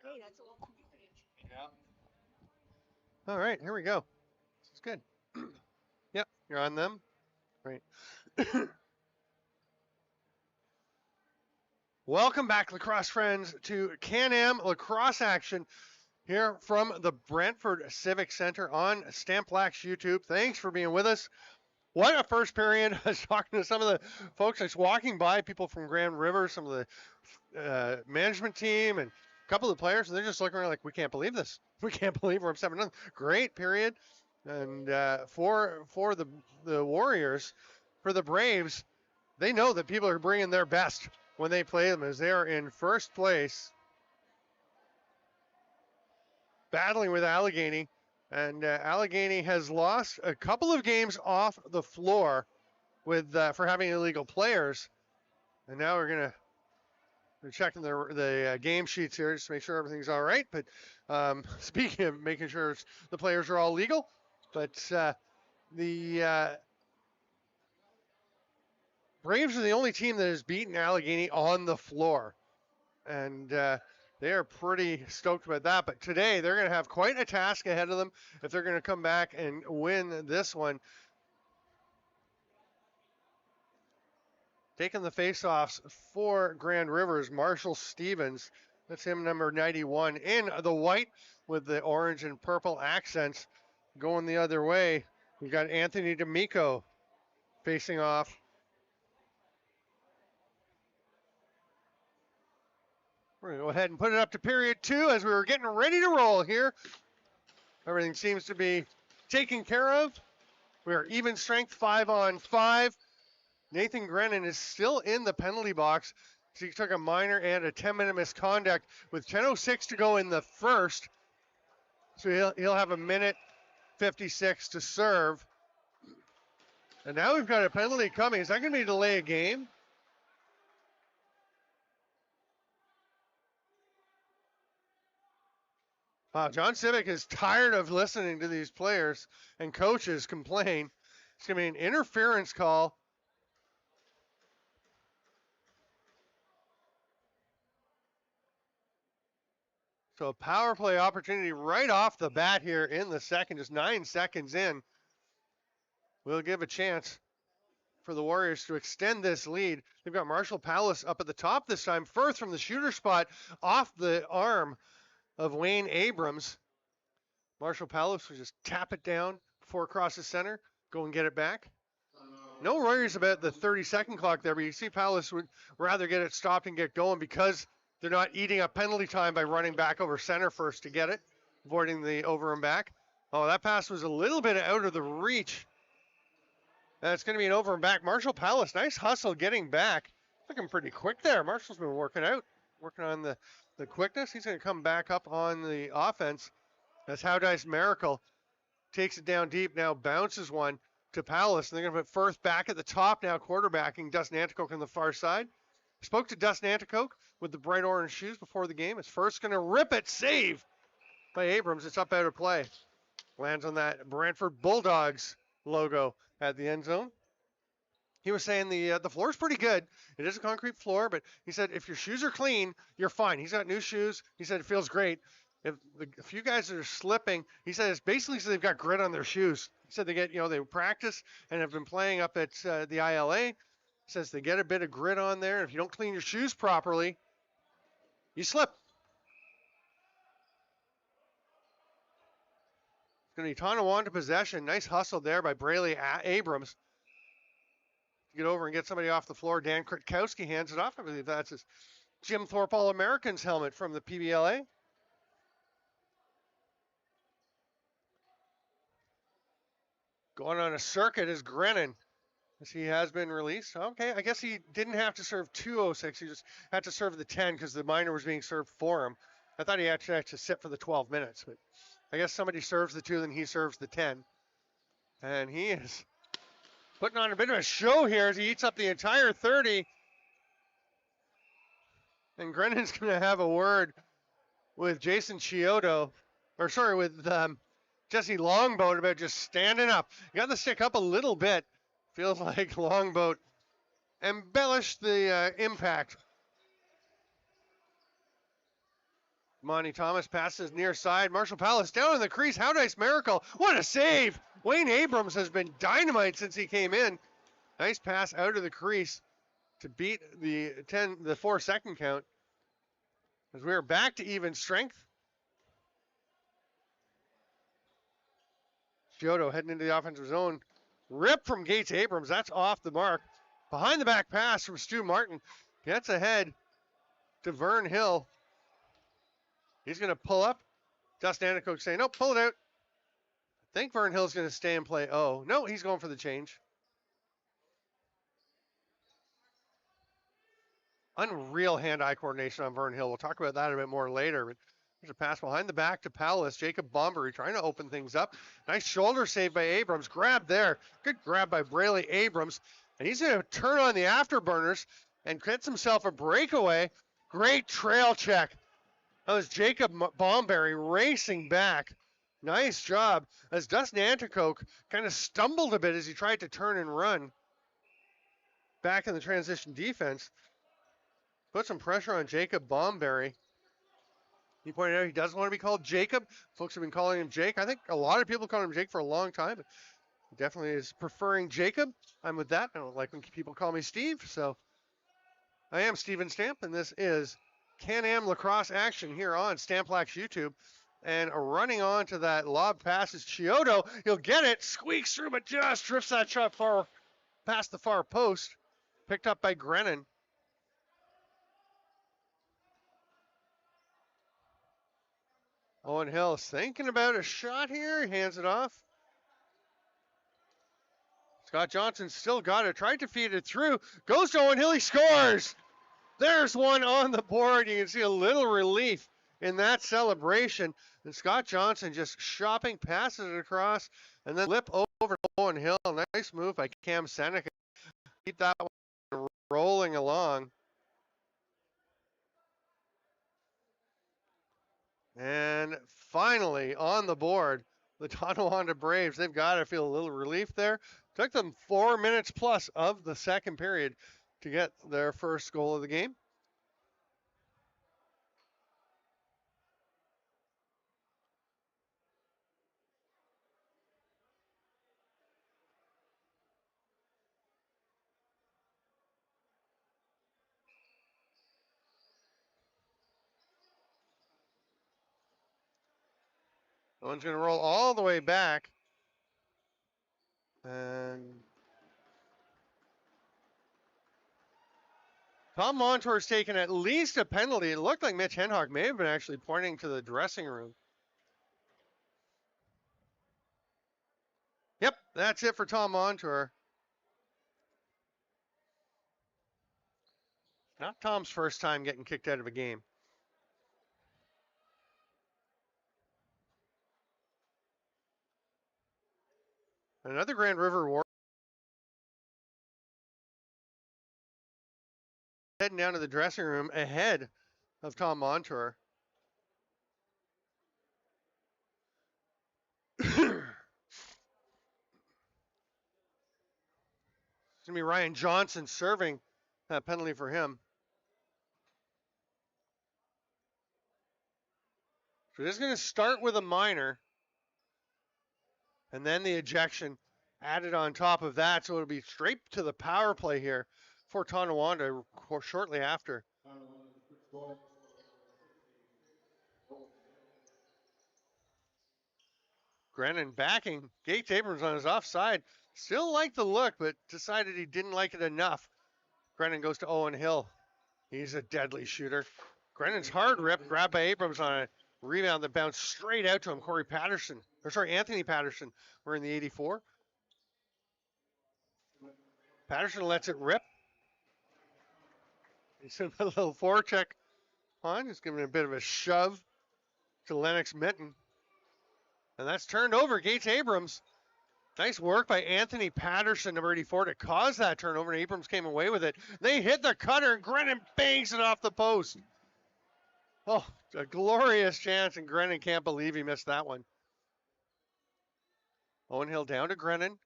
Yeah. All right, here we go. This is good. Yep, you're on them. Right. Welcome back, lacrosse friends, to Can-Am Lacrosse action here from the Brantford Civic Center on Stamp Black's YouTube. Thanks for being with us. What a first period. I was talking to some of the folks I was walking by, people from Grand River, some of the management team, and a couple of the players, and they're just looking around like, we can't believe this. We can't believe we're up 7-0. Great period. And for the Warriors, for the Braves, they know that people are bringing their best when they play them, as they are in first place, battling with Allegany. And Allegany has lost a couple of games off the floor with for having illegal players. And now we're checking the game sheets here just to make sure everything's all right. But speaking of making sure the players are all legal, but the Braves are the only team that has beaten Allegany on the floor. And they are pretty stoked about that. But today they're going to have quite a task ahead of them if they're going to come back and win this one. Taking the faceoffs for Grand Rivers, Marshall Stevens. That's him, number 91, in the white with the orange and purple accents. Going the other way, we've got Anthony D'Amico facing off. We're going to go ahead and put it up to period 2 as we were getting ready to roll here. Everything seems to be taken care of. We are even strength, 5-on-5. Nathan Grennan is still in the penalty box. So he took a minor and a 10-minute misconduct with 10:06 to go in the first. So he'll have a minute 56 to serve. And now we've got a penalty coming. Is that going to be a delay of game? Wow, John Civic is tired of listening to these players and coaches complain. It's going to be an interference call. So a power play opportunity right off the bat here in the second, just 9 seconds in. We'll give a chance for the Warriors to extend this lead. They've got Marshall Palace up at the top this time, first from the shooter spot off the arm of Wayne Abrams. Marshall Palace will just tap it down before across the center, go and get it back. No worries about the 30-second clock there, but you see Palace would rather get it stopped and get going because they're not eating up penalty time by running back over center first to get it, avoiding the over and back. Oh, that pass was a little bit out of the reach. That's going to be an over and back. Marshall Palace, nice hustle getting back. Looking pretty quick there. Marshall's been working on the quickness. He's going to come back up on the offense. As Haudenosaunee Miracle takes it down deep, now bounces one to Palace. And they're going to put Firth back at the top now, quarterbacking Dustin Anticoke on the far side. Spoke to Dustin Anticoke with the bright orange shoes before the game. It's Firth going to rip it, save by Abrams. It's up out of play. Lands on that Brantford Bulldogs logo at the end zone. He was saying the floor is pretty good. It is a concrete floor, but he said if your shoes are clean, you're fine. He's got new shoes. He said it feels great. If a few guys are slipping, he said it's basically so they've got grit on their shoes. He said they practice and have been playing up at the ILA. He says they get a bit of grit on there. If you don't clean your shoes properly, you slip. It's going to be Tonawanda possession. Nice hustle there by Brayley Abrams. Get over and get somebody off the floor. Dan Kritkowski hands it off. I believe that's his Jim Thorpe All-Americans helmet from the PBLA. Going on a circuit is Grennan, as he has been released. Okay, I guess he didn't have to serve 2:06. He just had to serve the 10 because the minor was being served for him. I thought he actually had to sit for the 12 minutes, but I guess somebody serves the 2, then he serves the 10. And he is putting on a bit of a show here as he eats up the entire 30. And Grennan's going to have a word with Jason Chiodo, with Jesse Longboat about just standing up. You got the stick up a little bit. Feels like Longboat embellished the impact. Monty Thomas passes near side. Marshall Palace down in the crease. How nice miracle. What a save. Wayne Abrams has been dynamite since he came in. Nice pass out of the crease to beat the 4-second count. As we are back to even strength. Chiodo heading into the offensive zone. Rip from Gates Abrams. That's off the mark. Behind the back pass from Stu Martin. Gets ahead to Vern Hill. He's going to pull up. Dustin Anacoke saying, nope, pull it out. I think Vern Hill's going to stay and play. Oh, no, he's going for the change. Unreal hand-eye coordination on Vern Hill. We'll talk about that a bit more later. But there's a pass behind the back to Palace. Jacob Bombery trying to open things up. Nice shoulder save by Abrams. Grab there. Good grab by Brayley Abrams. And he's going to turn on the afterburners and gets himself a breakaway. Great trail check. That was Jacob Bombery racing back. Nice job. As Dustin Anticoke kind of stumbled a bit as he tried to turn and run. Back in the transition defense. Put some pressure on Jacob Bombery. He pointed out he doesn't want to be called Jacob. Folks have been calling him Jake. I think a lot of people call him Jake for a long time. But he definitely is preferring Jacob. I'm with that. I don't like when people call me Steve. So I am Steven Stamp, and this is Can-Am Lacrosse Action here on Stamplack's YouTube. And running on to that lob pass is Chiodo. He'll get it. Squeaks through, but just drifts that shot far past the far post. Picked up by Grennan. Owen Hill thinking about a shot here. He hands it off. Scott Johnson still got it. Tried to feed it through. Goes to Owen Hill. He scores. There's one on the board. You can see a little relief in that celebration. And Scott Johnson just shopping, passes it across, and then lip over to Owen Hill. Nice move by Cam Seneca. Keep that one rolling along. And finally on the board, the Tonawanda Braves. They've got to feel a little relief there. Took them 4 minutes plus of the second period to get their first goal of the game. One's going to roll all the way back. And Tom Montour's taken at least a penalty. It looked like Mitch Henhock may have been actually pointing to the dressing room. Yep, that's it for Tom Montour. Not Tom's first time getting kicked out of a game. Another Grand River War. Heading down to the dressing room ahead of Tom Montour. It's going to be Ryan Johnson serving that penalty for him. So this is going to start with a minor. And then the ejection added on top of that. So it'll be straight to the power play here for Tonawanda shortly after. Grennan backing. Gates Abrams on his offside. Still liked the look, but decided he didn't like it enough. Grennan goes to Owen Hill. He's a deadly shooter. Grennan's hard rip, grabbed by Abrams on a rebound that bounced straight out to him. Anthony Patterson. We're in the 84. Patterson lets it rip. He's in a little forecheck on. He's giving a bit of a shove to Lennox Minton. And that's turned over. Gates Abrams. Nice work by Anthony Patterson, number 84, to cause that turnover. And Abrams came away with it. They hit the cutter, and Grennan bangs it off the post. Oh, a glorious chance, and Grennan can't believe he missed that one. Owen Hill down to Grennan.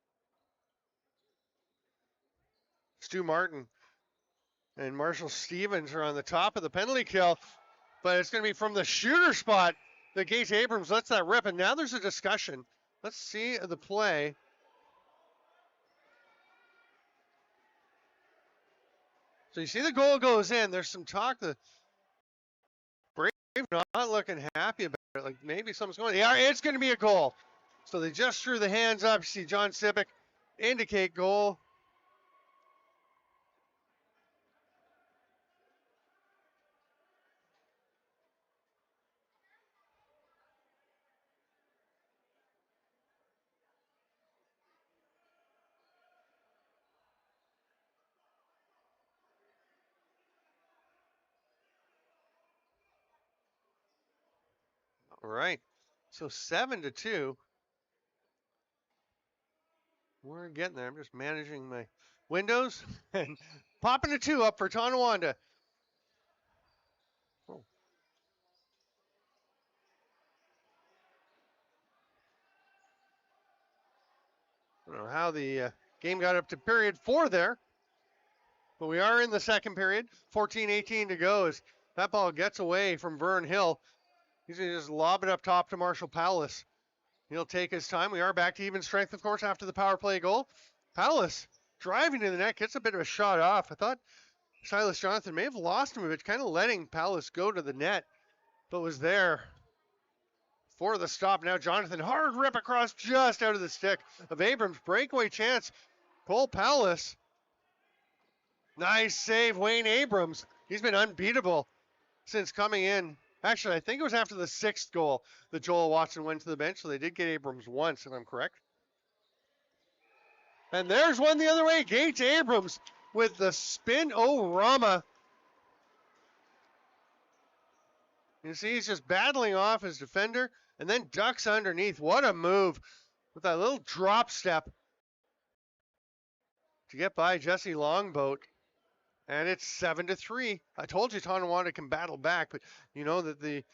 Stu Martin and Marshall Stevens are on the top of the penalty kill. but it's going to be from the shooter spot that Gates Abrams lets that rip, and now there's a discussion. Let's see the play. So you see the goal goes in. There's some talk. The Brave not looking happy about it. Like maybe something's going on. Yeah, it's going to be a goal. So they just threw the hands up. You see John Sipic indicate goal. All right. So 7-2. We're getting there. I'm just managing my windows and popping a 2 up for Tonawanda. Oh. I don't know how the game got up to period 4 there, but we are in the second period. 14-18 to go as that ball gets away from Vern Hill. He's going to just lob it up top to Marshall Powless. He'll take his time. We are back to even strength, of course, after the power play goal. Powless driving to the net, gets a bit of a shot off. I thought Silas Jonathan may have lost him a bit, kind of letting Powless go to the net, but was there for the stop. Now Jonathan, hard rip across just out of the stick of Abrams. Breakaway chance. Cole Powless. Nice save, Wayne Abrams. He's been unbeatable since coming in. Actually, I think it was after the 6th goal that Joel Watson went to the bench, so they did get Abrams once, if I'm correct. And there's one the other way. Gates Abrams with the spin-o-rama. You see he's just battling off his defender and then ducks underneath. What a move with that little drop step to get by Jesse Longboat. And it's 7-3. I told you Tonawanda can battle back, but you know that the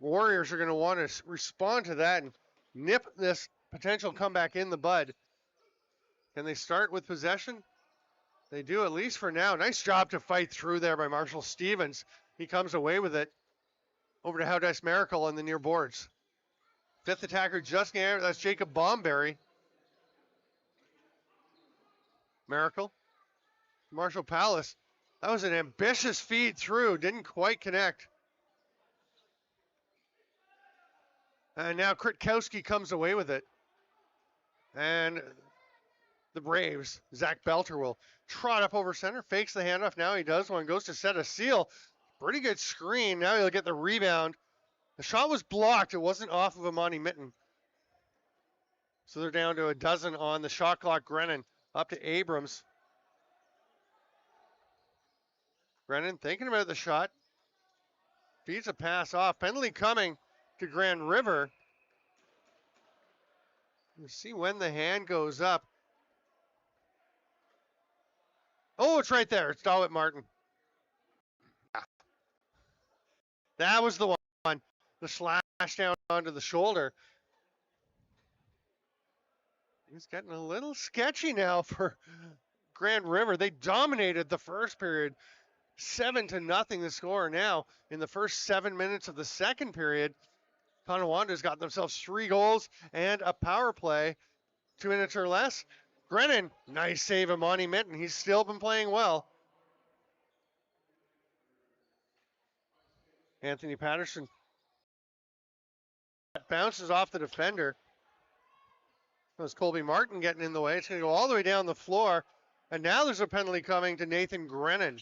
Warriors are going to want to respond to that and nip this potential comeback in the bud. Can they start with possession? They do, at least for now. Nice job to fight through there by Marshall Stevens. He comes away with it. Over to Howdice Miracle on the near boards. 5th attacker just near, that's Jacob Bomberry. Miracle. Marshall Powless. That was an ambitious feed through. Didn't quite connect. And now Kritkowski comes away with it. And the Braves, Zach Belter will trot up over center, fakes the handoff. Now he does one, goes to set a seal. Pretty good screen. Now he'll get the rebound. The shot was blocked. It wasn't off of Amani Mitten. So they're down to a dozen on the shot clock. Grennan up to Abrams. Grennan thinking about the shot. Feeds a pass off. Penalty coming to Grand River. You see when the hand goes up. Oh, it's right there. It's Dawit Martin. That was the one. The slash down onto the shoulder. He's getting a little sketchy now for Grand River. They dominated the first period. 7-0 the score now in the first 7 minutes of the second period. Tonawanda's got themselves 3 goals and a power play. 2 minutes or less. Grennan, nice save of Monty Minton. He's still been playing well. Anthony Patterson bounces off the defender. That was Colby Martin getting in the way. It's going to go all the way down the floor. And now there's a penalty coming to Nathan Grennan.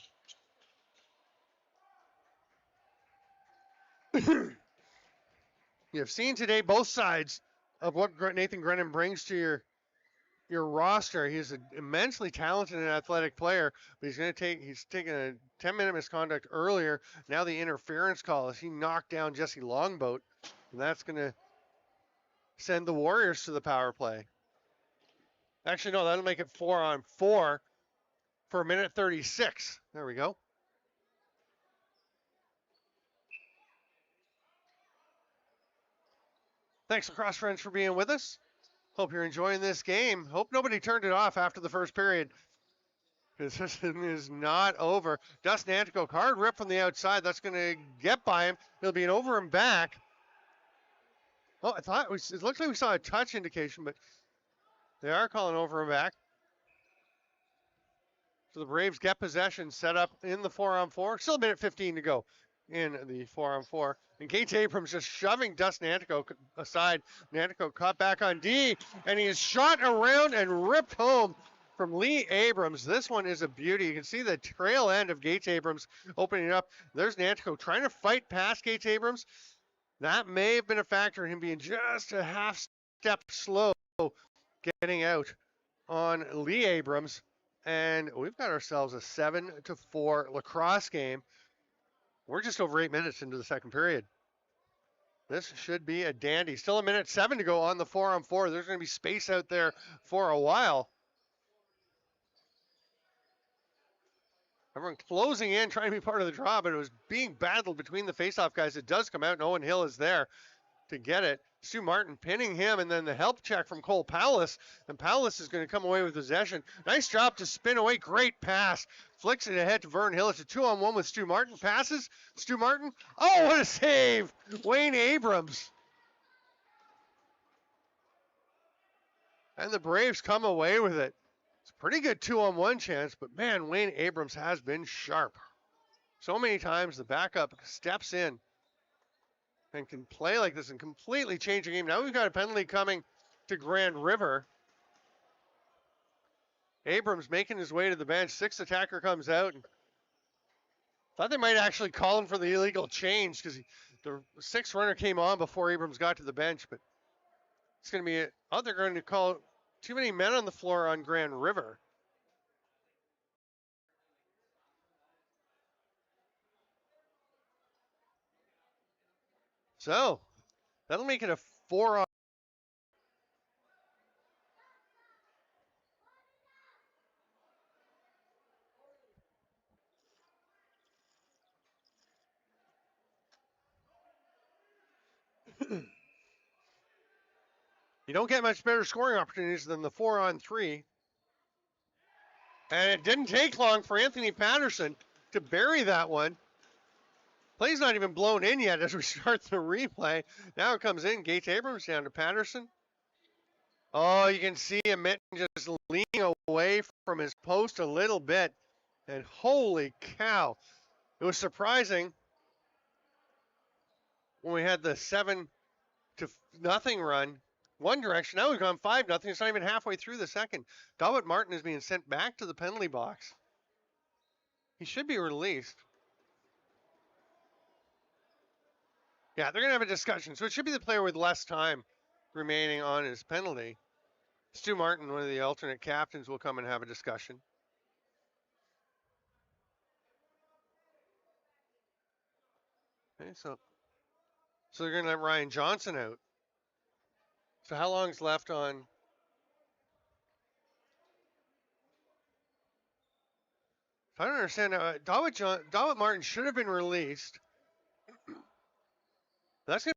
You've seen today both sides of what Nathan Grennan brings to your roster. He's an immensely talented and athletic player, but he's taken a 10-minute misconduct earlier. Now the interference call as he knocked down Jesse Longboat, and that's going to send the Warriors to the power play. Actually, no, that'll make it 4-on-4 for a minute 36. There we go. Thanks, lacrosse friends, for being with us. Hope you're enjoying this game. Hope nobody turned it off after the first period. This is not over. Dustin Antico, hard rip from the outside. That's going to get by him. It'll be an over and back. Oh, I thought it looked like we saw a touch indication, but they are calling over and back. So the Braves get possession, set up in the 4-on-4. Still a minute 15 to go in the 4-on-4. And Gates Abrams just shoving Dustin Antico aside. Antico caught back on D, and he is shot around and ripped home from Lee Abrams. This one is a beauty. You can see the trail end of Gates Abrams opening up. There's Antico trying to fight past Gates Abrams. That may have been a factor in him being just a half step slow getting out on Lee Abrams. And we've got ourselves a 7-4 lacrosse game. We're just over 8 minutes into the second period. This should be a dandy. Still a minute 7 to go on the 4-on-4. There's going to be space out there for a while. Everyone closing in, trying to be part of the draw, but it was being battled between the faceoff guys. It does come out, and Owen Hill is there to get it. Stu Martin pinning him, and then the help check from Cole Powless, and Powless is going to come away with possession. Nice job to spin away. Great pass. Flicks it ahead to Vern Hill. It's a 2-on-1 with Stu Martin. Passes. Stu Martin. Oh, what a save. Wayne Abrams. And the Braves come away with it. It's a pretty good 2-on-1 chance, but man, Wayne Abrams has been sharp. So many times the backup steps in and can play like this and completely change the game. Now we've got a penalty coming to Grand River. Abrams making his way to the bench. Sixth attacker comes out. And thought they might actually call him for the illegal change because the sixth runner came on before Abrams got to the bench. But it's going to be, they're going to call too many men on the floor on Grand River. So that'll make it a 4-on. You don't get much better scoring opportunities than the 4-on-3. And it didn't take long for Anthony Patterson to bury that one. Play's not even blown in yet as we start the replay. Now it comes in. Gates Abrams down to Patterson. Oh, you can see him just leaning away from his post a little bit. And holy cow. It was surprising when we had the 7-0 run. One direction. Now we've gone 5-0. It's not even halfway through the second. Dalbert Martin is being sent back to the penalty box. He should be released. Yeah, they're going to have a discussion. So it should be the player with less time remaining on his penalty. Stu Martin, one of the alternate captains, will come and have a discussion. Okay, so they're going to let Ryan Johnson out. So how long's left on? I don't understand. Dalbert Martin should have been released. That's going to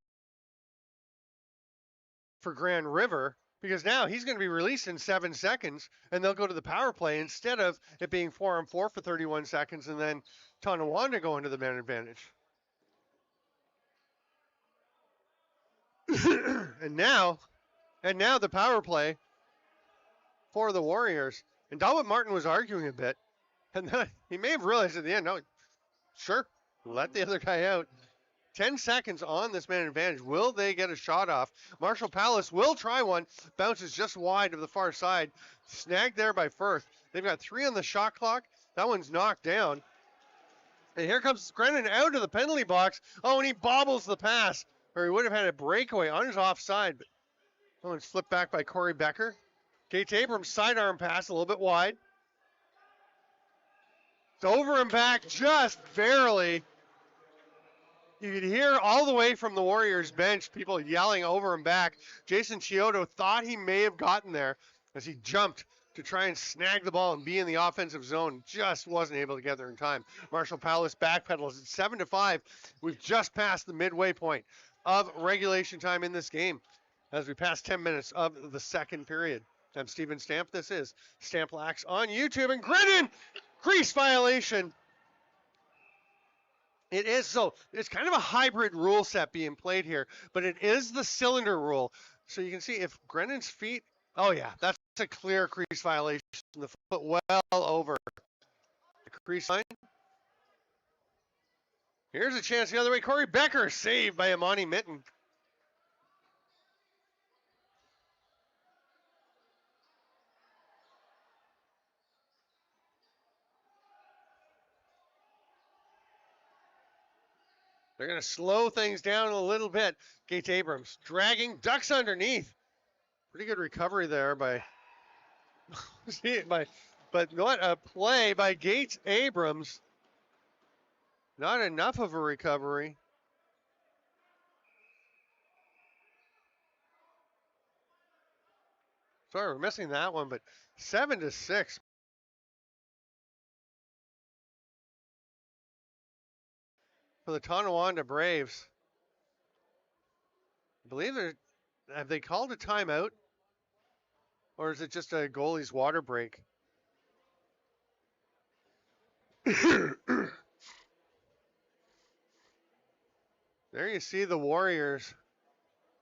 for Grand River because now he's going to be released in 7 seconds and they'll go to the power play instead of it being 4-on-4 for 31 seconds and then Tonawanda going to the man advantage. and now the power play for the Warriors. And Dalbert Martin was arguing a bit. And then he may have realized at the end, no, sure, let the other guy out. 10 seconds on this man advantage. Will they get a shot off? Marshall Palace will try one. Bounces just wide of the far side. Snagged there by Firth. They've got 3 on the shot clock. That one's knocked down. And here comes Grennan out of the penalty box. Oh, and he bobbles the pass. Or he would have had a breakaway on his offside. But that one's flipped back by Corey Becker. Gates Abrams sidearm pass a little bit wide. It's over and back just barely. You could hear all the way from the Warriors bench people yelling over and back. Jason Chiodo thought he may have gotten there as he jumped to try and snag the ball and be in the offensive zone. Just wasn't able to get there in time. Marshall Palace backpedals. It's 7-5. We've just passed the midway point of regulation time in this game as we pass 10 minutes of the second period. I'm Steven Stamp. This is Stamp Lax on YouTube. And Grennan, crease violation. It is, so it's kind of a hybrid rule set being played here, but it is the cylinder rule. So you can see if Grennan's feet, oh yeah, that's a clear crease violation. The foot well over the crease line. Here's a chance the other way. Corey Becker saved by Amani Mitten. They're going to slow things down a little bit. Gates Abrams dragging, ducks underneath. Pretty good recovery there by, but what a play by Gates Abrams. Not enough of a recovery. Sorry, we're missing that one, but 7-6. For the Tonawanda Braves. I believe have they called a timeout? Or is it just a goalie's water break? There you see the Warriors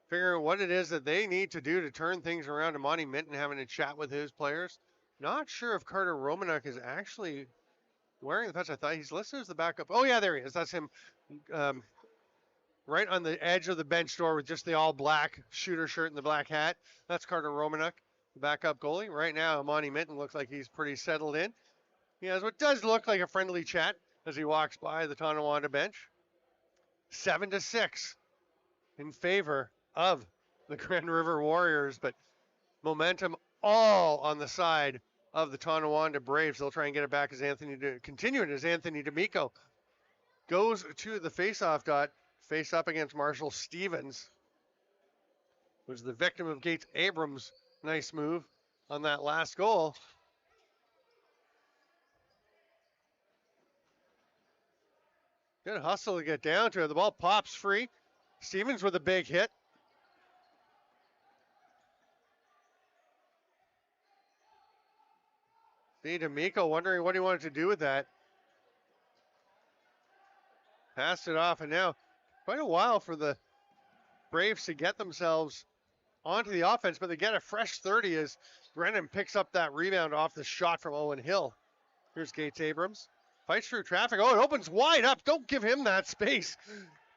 figuring what it is that they need to do to turn things around. Amani Minton having a chat with his players. Not sure if Carter Romanuk is actually wearing the patch. I thought he's listed as the backup. Oh yeah, there he is. That's him right on the edge of the bench door with just the all black shooter shirt and the black hat. That's Carter Romanuk, the backup goalie. Right now, Amani Minton looks like he's pretty settled in. He has what does look like a friendly chat as he walks by the Tonawanda bench. 7-6 in favor of the Grand River Warriors, but momentum all on the side of the Tonawanda Braves. They'll try and get it back as Anthony D'Amico goes to the face-off dot, face up against Marshall Stevens, who's the victim of Gates Abrams' nice move on that last goal. Good hustle to get down to it. The ball pops free. Stevens with a big hit. See D'Amico wondering what he wanted to do with that. Passed it off, and now quite a while for the Braves to get themselves onto the offense, but they get a fresh 30 as Brennan picks up that rebound off the shot from Owen Hill. Here's Gates Abrams. Fights through traffic. Oh, it opens wide up. Don't give him that space.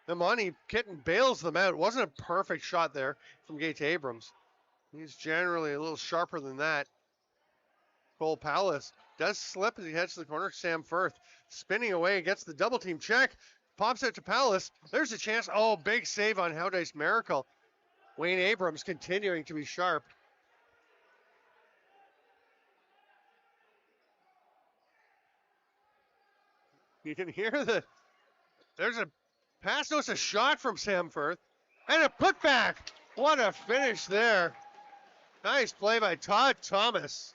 Amani Kitten bails them out. It wasn't a perfect shot there from Gates Abrams. He's generally a little sharper than that. Cole Palace does slip as he heads to the corner. Sam Firth spinning away, gets the double team check. Pops out to Palace. There's a chance. Oh, big save on Howdice Miracle. Wayne Abrams continuing to be sharp. You can hear there's a pass, no, it's a shot from Sam Firth. And a putback. What a finish there. Nice play by Todd Thomas.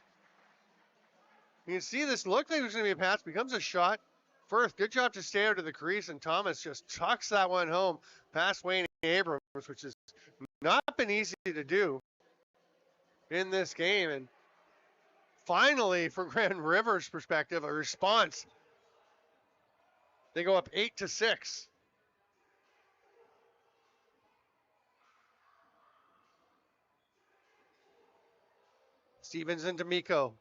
You can see this looked like it was going to be a pass, becomes a shot. Firth, good job to stay out of the crease, and Thomas just tucks that one home past Wayne Abrams, which has not been easy to do in this game. And finally, from Grand River's perspective, a response. They go up 8-6. Stevens and D'Amico.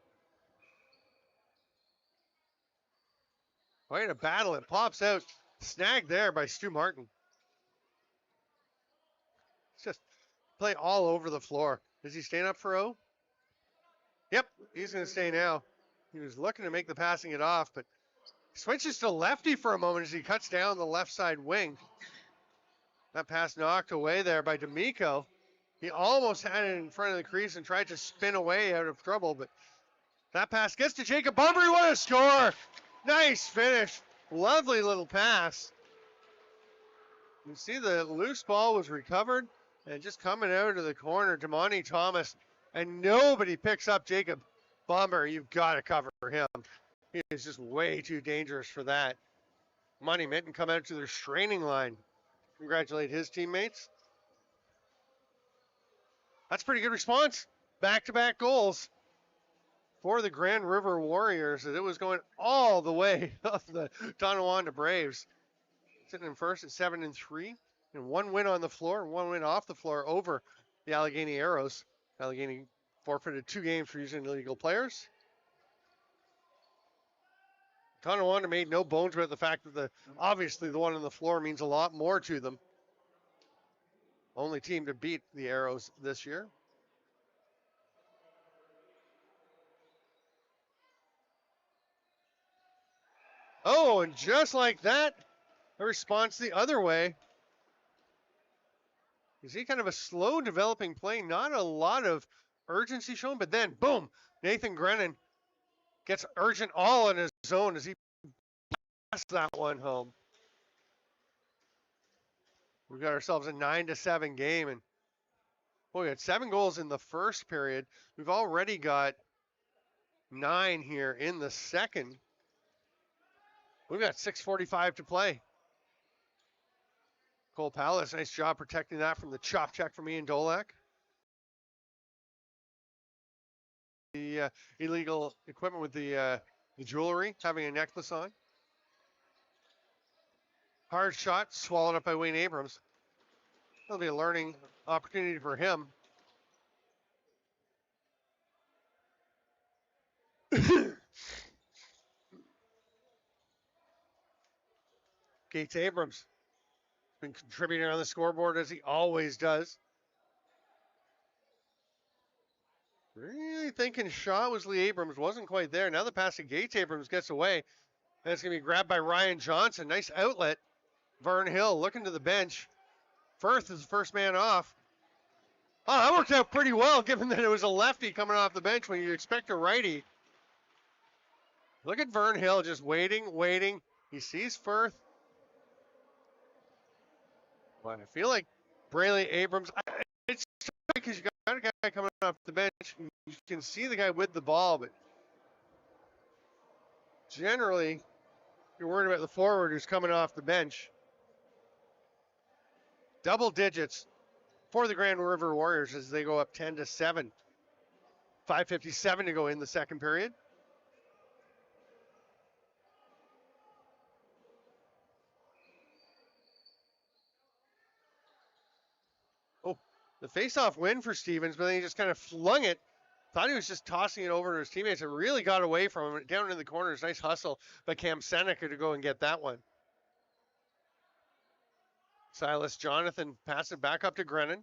Quite a battle. It pops out. Snagged there by Stu Martin. It's just play all over the floor. Is he staying up for O? Yep, he's going to stay now. He was looking to make the passing it off, but switches to lefty for a moment as he cuts down the left side wing. That pass knocked away there by D'Amico. He almost had it in front of the crease and tried to spin away out of trouble, but that pass gets to Jacob Bumbury. What a score! Nice finish. Lovely little pass. You see the loose ball was recovered and just coming out of the corner, Damani Thomas, and nobody picks up Jacob Bumbury. You've got to cover him. He is just way too dangerous for that. Monty Minton come out to their straining line. Congratulate his teammates. That's a pretty good response. back-to-back goals for the Grand River Warriors. It was going all the way of the Tonawanda Braves. Sitting in first at 7-3. And one win on the floor and one win off the floor over the Allegany Arrows. Allegany forfeited 2 games for using illegal players. Tonawanda made no bones about the fact that obviously the one on the floor means a lot more to them. Only team to beat the Arrows this year. Oh, and just like that, a response the other way. You see kind of a slow developing play, not a lot of urgency shown, but then boom, Nathan Grennan gets urgent all on his own as he passes that one home. We've got ourselves a 9-7 game, and boy, we had 7 goals in the first period. We've already got 9 here in the second. We've got 6:45 to play. Cole Palace, nice job protecting that from the chop check from Ian Dolak. The illegal equipment with the jewelry, having a necklace on. Hard shot, swallowed up by Wayne Abrams. That'll be a learning opportunity for him. Gates Abrams been contributing on the scoreboard as he always does. Really thinking shot was Lee Abrams, wasn't quite there. Now the pass to Gates Abrams gets away. And it's going to be grabbed by Ryan Johnson. Nice outlet. Vern Hill looking to the bench. Firth is the first man off. Oh, that worked out pretty well given that it was a lefty coming off the bench when you expect a righty. Look at Vern Hill just waiting. He sees Firth. Well, I feel like Brayley Abrams, it's because you got a guy coming off the bench. You can see the guy with the ball, but generally, you're worried about the forward who's coming off the bench. Double digits for the Grand River Warriors as they go up 10-7. 5:57 to go in the second period. Oh, the face-off win for Stevens, but then he just kind of flung it. Thought he was just tossing it over to his teammates. It really got away from him. Down in the corners, nice hustle by Cam Seneca to go and get that one. Silas Jonathan pass it back up to Grennan.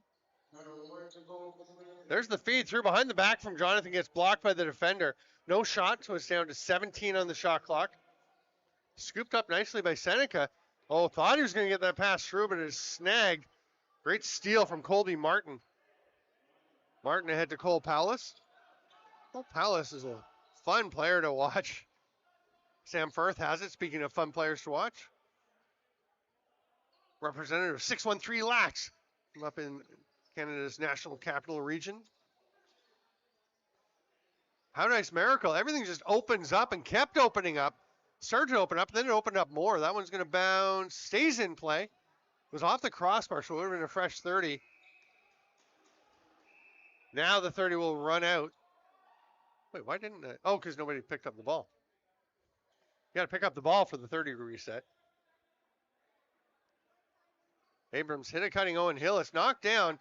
There's the feed through behind the back from Jonathan, gets blocked by the defender. No shot, so it's down to 17 on the shot clock. Scooped up nicely by Seneca. Oh, thought he was going to get that pass through, but it is snagged. Great steal from Colby Martin. Martin ahead to Cole Palace. Cole Palace is a fun player to watch. Sam Firth has it, speaking of fun players to watch. Representative 613 Lax from up in Canada's National Capital Region. How nice miracle. Everything just opens up and kept opening up. Started to open up, then it opened up more. That one's going to bounce, stays in play. It was off the crossbar, so it would have been a fresh 30. Now the 30 will run out. Wait, why didn't it? Oh, because nobody picked up the ball. You got to pick up the ball for the 30 to reset. Abrams hit it, cutting Owen Hill. It's knocked down.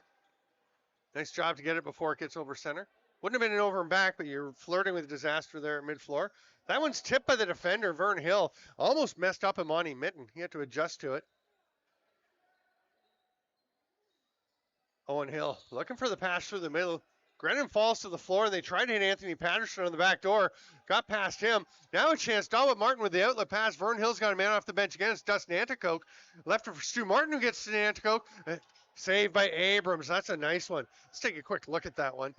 Nice job to get it before it gets over center. Wouldn't have been an over and back, but you're flirting with disaster there at mid-floor. That one's tipped by the defender, Vern Hill. Almost messed up Imani Mitten. He had to adjust to it. Owen Hill looking for the pass through the middle. Grennan falls to the floor, and they tried to hit Anthony Patterson on the back door. Got past him. Now a chance. Dalton Martin with the outlet pass. Vern Hill's got a man off the bench again. It's Dustin Anticoke. Left it for Stu Martin, who gets to Anticoke. Saved by Abrams. That's a nice one. Let's take a quick look at that one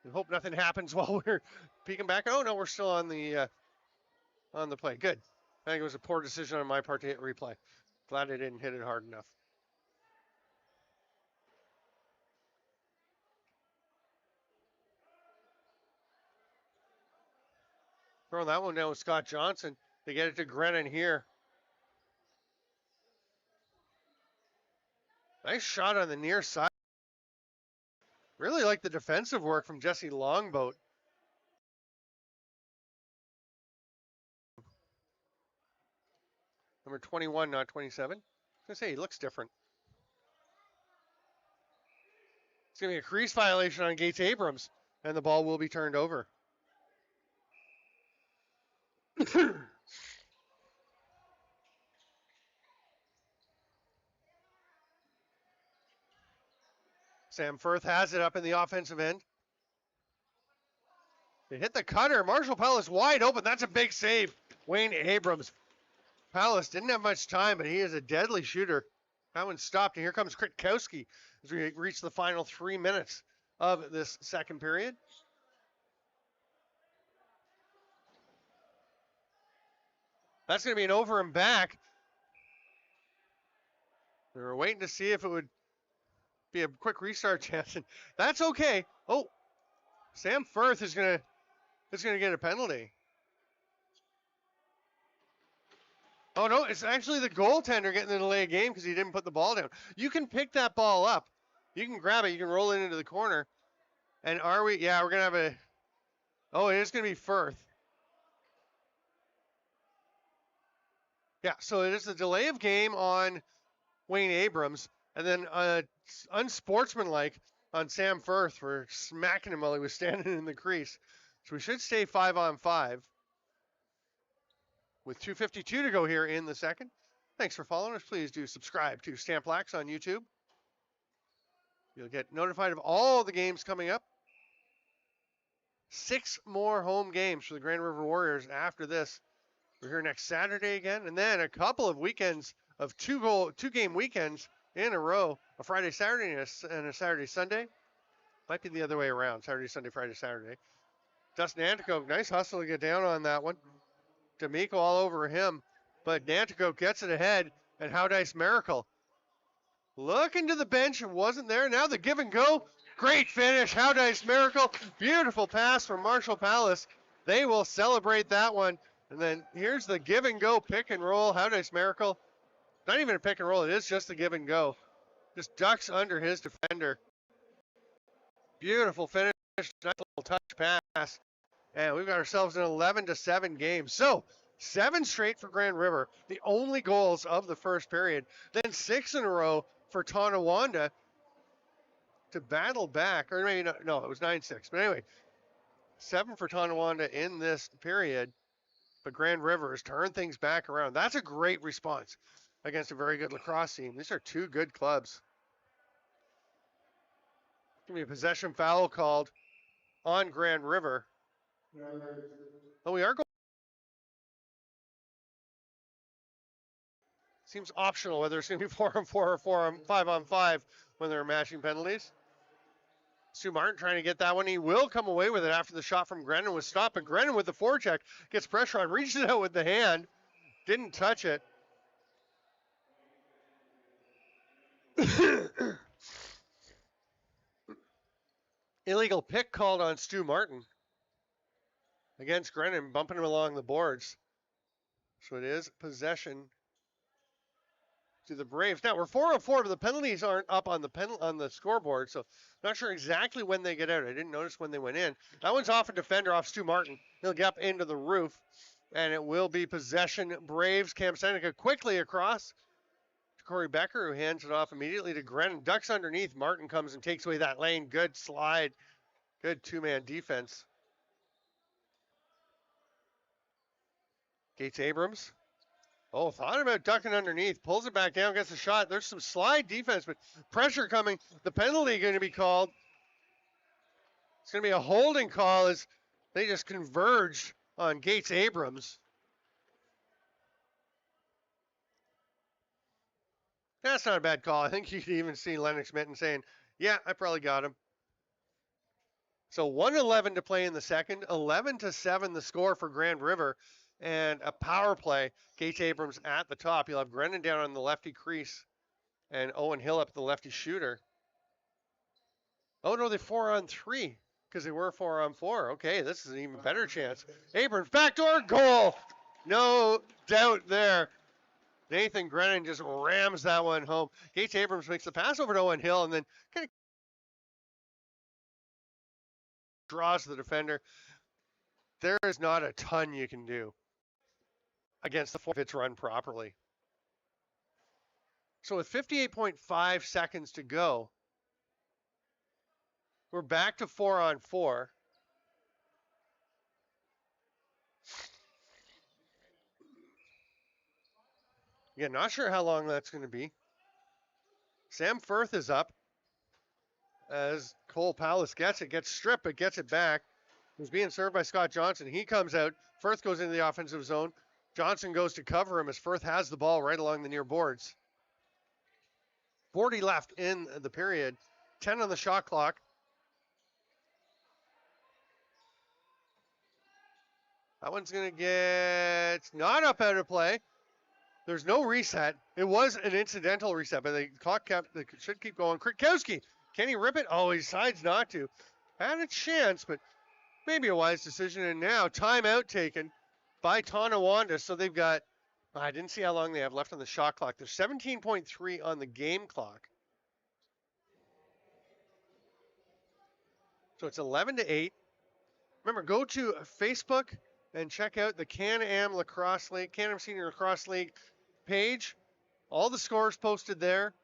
and hope nothing happens while we're peeking back. Oh, no, we're still on the play. Good. I think it was a poor decision on my part to hit replay. Glad I didn't hit it hard enough. Throwing that one down with Scott Johnson. They get it to Grennan here. Nice shot on the near side. Really like like the defensive work from Jesse Longboat. Number 21, not 27. I was going to say, he looks different. It's going to be a crease violation on Gates Abrams, and the ball will be turned over. Sam Firth has it up in the offensive end. They hit the cutter. Marshall Palace wide open. That's a big save. Wayne Abrams. Palace didn't have much time, but he is a deadly shooter. That one stopped, and here comes Kritkowski as we reach the final 3 minutes of this second period. That's going to be an over and back. We were waiting to see if it would be a quick restart chance, and that's okay. Oh, Sam Firth is going to get a penalty. Oh, no, it's actually the goaltender getting the delay of game because he didn't put the ball down. You can pick that ball up. You can grab it. You can roll it into the corner. And are we? Yeah, we're going to have a... Oh, it is going to be Firth. Yeah, so it is the delay of game on Wayne Abrams. And then unsportsmanlike on Sam Firth for smacking him while he was standing in the crease. So we should stay 5-on-5. With 2:52 to go here in the second. Thanks for following us. Please do subscribe to Stamp Lax on YouTube. You'll get notified of all the games coming up. 6 more home games for the Grand River Warriors after this. We're here next Saturday again, and then a couple of weekends of two-game weekends in a row. A Friday, Saturday, and a Saturday, Sunday. Might be the other way around. Saturday, Sunday, Friday, Saturday. Dustin Antico, nice hustle to get down on that one. D'Amico all over him, but Nantico gets it ahead, and Haudenosaunee Miracle. Looking to the bench, it wasn't there. Now the give and go. Great finish, Haudenosaunee Miracle. Beautiful pass from Marshall Palace. They will celebrate that one. And then here's the give and go pick and roll. Haudenosaunee Miracle. Not even a pick and roll, it is just the give and go. Just ducks under his defender. Beautiful finish, nice little touch pass. And we've got ourselves an 11-7 game. So 7 straight for Grand River, the only goals of the first period. Then 6 in a row for Tonawanda to battle back. Or maybe no, it was 9-6. But anyway, 7 for Tonawanda in this period. But Grand River has turned things back around. That's a great response against a very good lacrosse team. These are 2 good clubs. Give me a possession foul called on Grand River. Oh, we are going. Seems optional whether it's going to be 4-on-4 or 5-on-5 when they're matching penalties. Stu Martin trying to get that one. He will come away with it after the shot from Grennan was stopped. But Grennan with the forecheck gets pressure on, reaches it out with the hand. Didn't touch it. Illegal pick called on Stu Martin against Grennan, bumping him along the boards. So it is possession to the Braves. Now we're 4-on-4, but the penalties aren't up on the scoreboard, so not sure exactly when they get out. I didn't notice when they went in. That one's off a defender, off Stu Martin. He'll get up into the roof, and it will be possession Braves. Cam Seneca quickly across to Corey Becker, who hands it off immediately to Grennan. Ducks underneath. Martin comes and takes away that lane. Good slide. Good 2-man defense. Gates Abrams. Oh, thought about ducking underneath. Pulls it back down, gets a shot. There's some slide defense, but pressure coming. The penalty going to be called. It's going to be a holding call as they just converged on Gates Abrams. That's not a bad call. I think you could even see Lennox Minton saying, yeah, I probably got him. So 1:11 to play in the second. 11-7 the score for Grand River. And a power play. Gates Abrams at the top. You'll have Grennan down on the lefty crease. And Owen Hill up the lefty shooter. Oh, no, they're 4-on-3. Because they were 4-on-4. Okay, this is an even better chance. Abrams, backdoor goal. No doubt there. Nathan Grennan just rams that one home. Gates Abrams makes the pass over to Owen Hill and then kind of draws the defender. There is not a ton you can do against the if it's run properly. So with 58.5 seconds to go, we're back to 4-on-4. Yeah, not sure how long that's going to be. Sam Firth is up as Cole Palace gets stripped, but gets it back. It was being served by Scott Johnson. He comes out. Firth goes into the offensive zone. Johnson goes to cover him as Firth has the ball right along the near boards. 40 left in the period. 10 on the shot clock. That one's going to get not up out of play. There's no reset. It was an incidental reset, but the clock should keep going. Krakowski, can he rip it? Oh, he decides not to. Had a chance, but maybe a wise decision. And now timeout taken by Tonawanda. So they've got, I didn't see how long they have left on the shot clock. There's 17.3 on the game clock. So it's 11-8. Remember, go to Facebook and check out the Can-Am Lacrosse League, Can-Am Senior Lacrosse League page. All the scores posted there.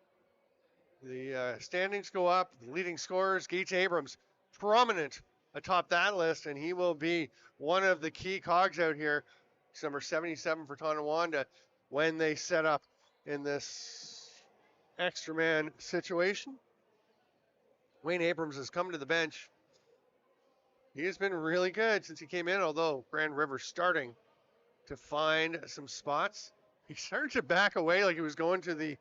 The standings go up. The leading scorers, Gates Abrams, prominent atop that list, and he will be one of the key cogs out here. He's number 77 for Tonawanda when they set up in this extra man situation. Wayne Abrams has come to the bench. He has been really good since he came in, although Grand River's starting to find some spots. He started to back away like he was going to the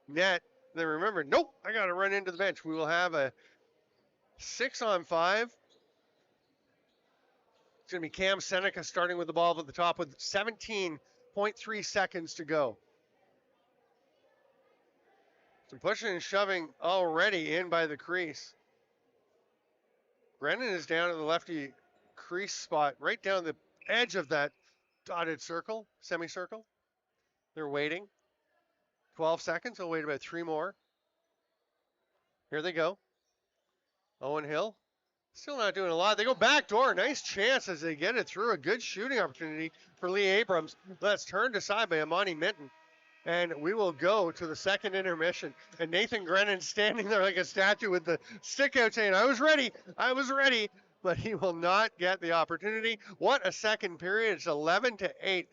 net. Then remembered, nope, I got to run into the bench. We will have a 6-on-5. It's going to be Cam Seneca starting with the ball at the top with 17.3 seconds to go. Some pushing and shoving already in by the crease. Brennan is down at the lefty crease spot, right down the edge of that dotted circle, semicircle. They're waiting. 12 seconds. They'll wait about 3 more. Here they go. Owen Hill. Still not doing a lot. They go back door. Nice chance as they get it through. A good shooting opportunity for Lee Abrams. That's turned aside by Amani Minton. And we will go to the second intermission. And Nathan Grennan standing there like a statue with the stick out saying, I was ready. But he will not get the opportunity. What a second period. It's 11-8.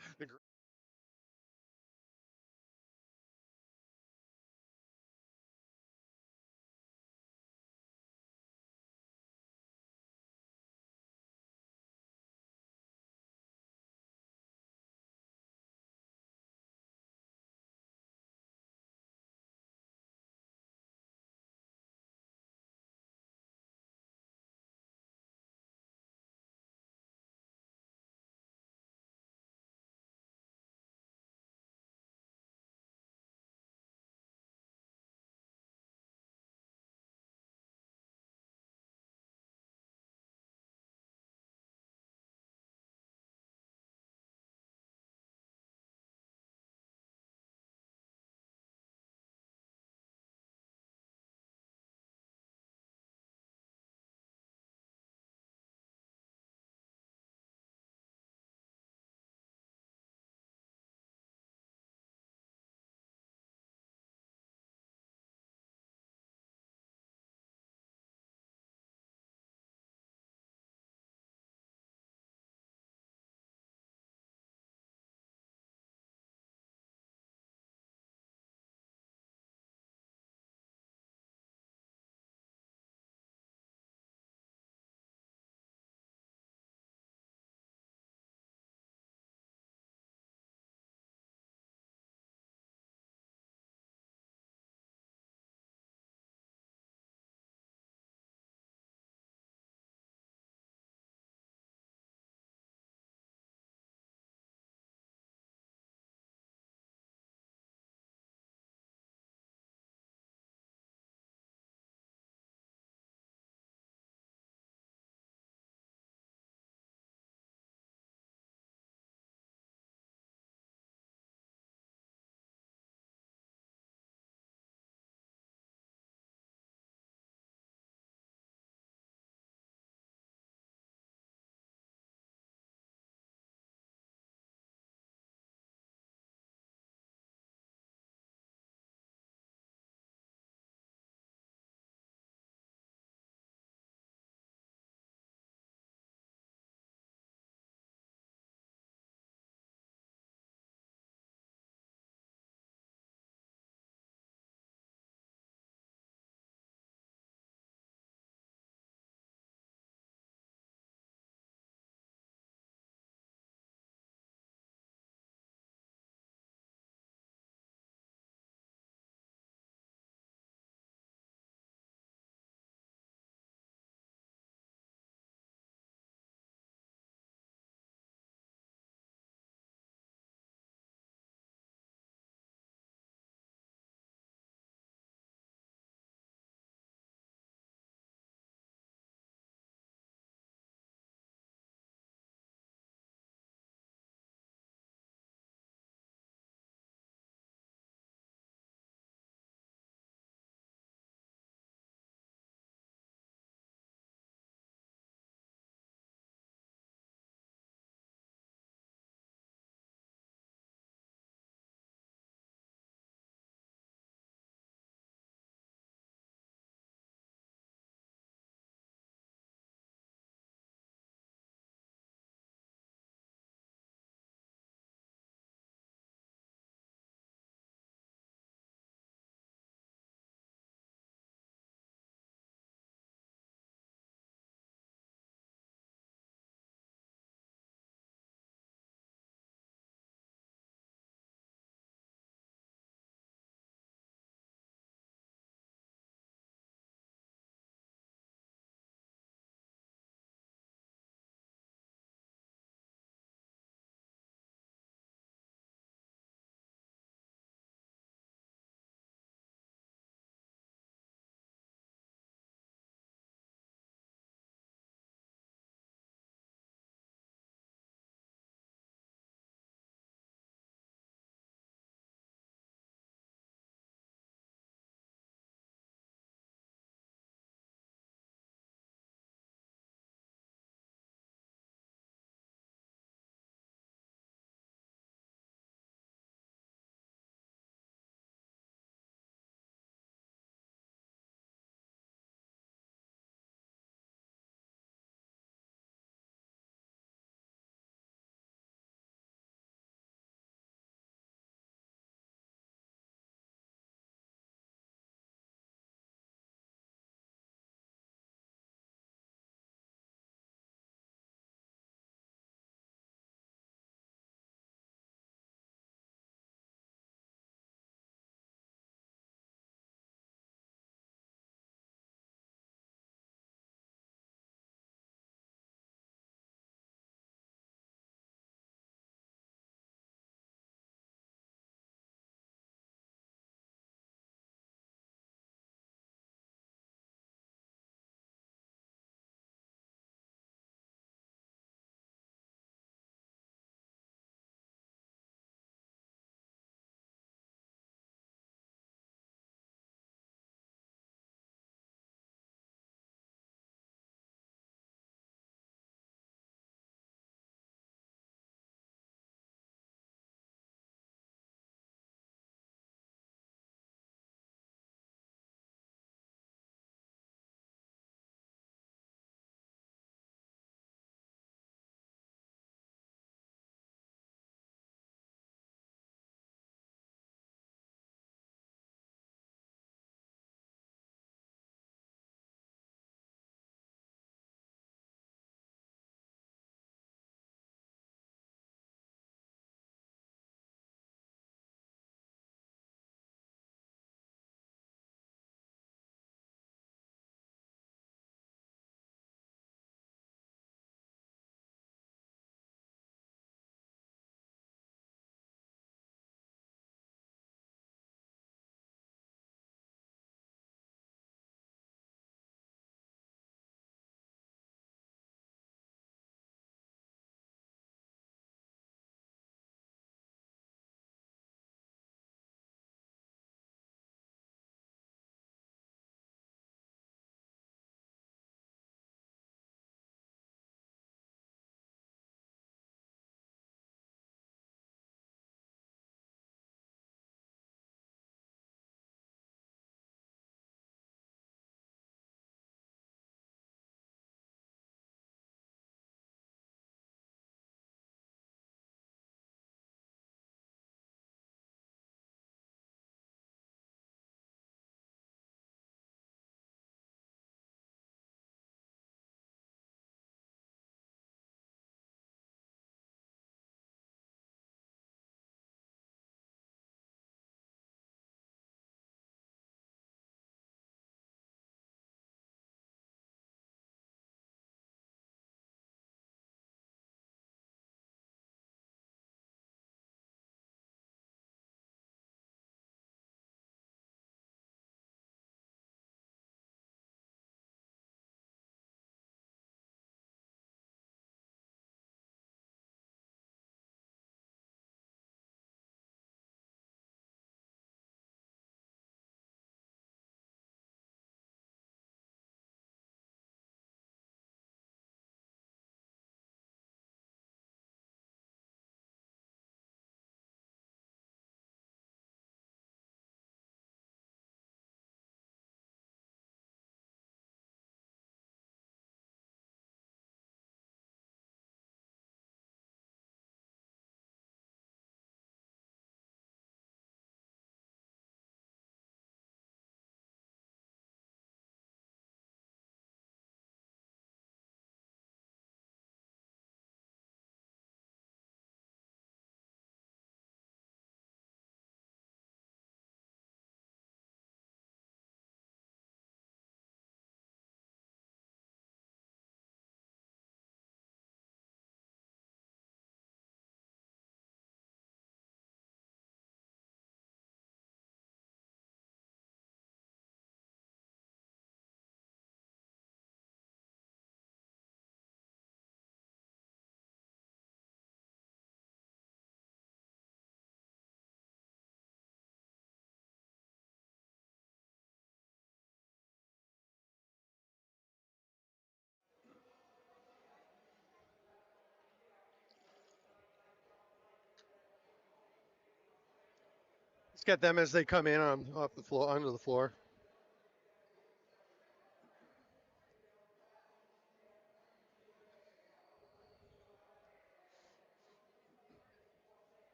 get them as they come in off the floor, onto the floor.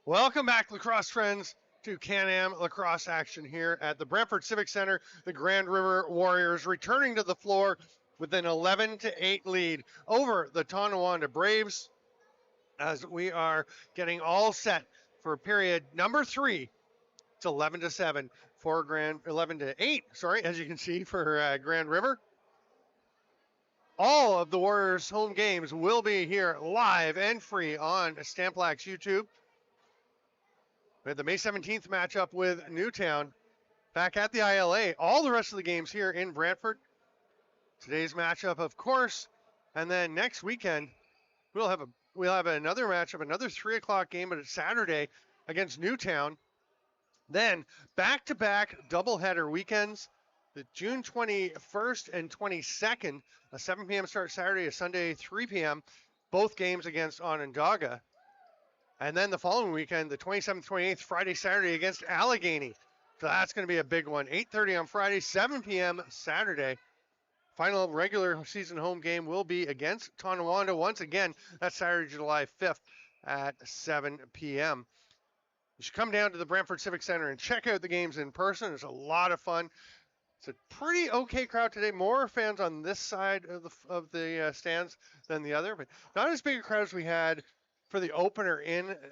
Welcome back, lacrosse friends, to Can-Am Lacrosse action here at the Brantford Civic Center. The Grand River Warriors returning to the floor with an 11-8 lead over the Tonawanda Braves, as we are getting all set for period number 3. It's 11-7 for 11-8. Sorry, as you can see for Grand River. All of the Warriors' home games will be here live and free on Stamplax YouTube. We had the May 17th matchup with Newtown back at the ILA. All the rest of the games here in Brantford. Today's matchup, of course, and then next weekend we'll have another matchup, another 3 o'clock game, but it's Saturday against Newtown. Then back-to-back doubleheader weekends, the June 21st and 22nd, a 7 p.m. start Saturday, a Sunday 3 p.m., both games against Onondaga. And then the following weekend, the 27th, 28th, Friday, Saturday against Allegany. So that's going to be a big one. 8:30 on Friday, 7 p.m. Saturday. Final regular season home game will be against Tonawanda once again. That's Saturday, July 5th at 7 p.m. You should come down to the Brantford Civic Center and check out the games in person. It's a lot of fun. It's a pretty okay crowd today. More fans on this side of the stands than the other, but not as big a crowd as we had for the opener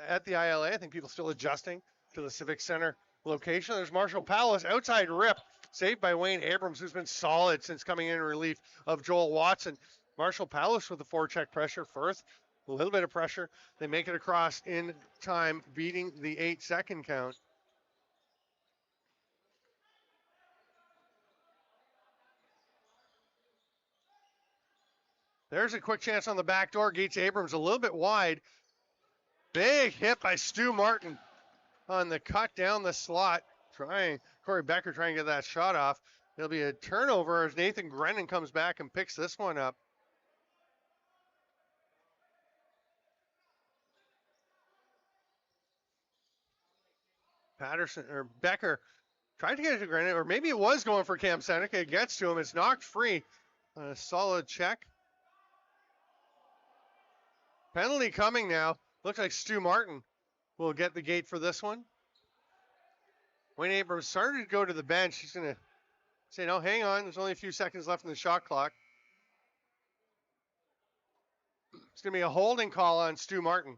at the ILA. I think people still adjusting to the Civic Center location. There's Marshall Palace, outside rip, saved by Wayne Abrams, who's been solid since coming in relief of Joel Watson. Marshall Palace with the forecheck pressure first. A little bit of pressure. They make it across in time, beating the 8-second count. There's a quick chance on the back door. Gates Abrams a little bit wide. Big hit by Stu Martin on the cut down the slot. Corey Becker trying to get that shot off. There'll be a turnover as Nathan Grennan comes back and picks this one up. Becker tried to get it to Grennan, or maybe it was going for Cam Seneca. It gets to him. It's knocked free on a solid check. Penalty coming now. Looks like Stu Martin will get the gate for this one. Wayne Abrams started to go to the bench. He's going to say, no, hang on. There's only a few seconds left in the shot clock. It's going to be a holding call on Stu Martin.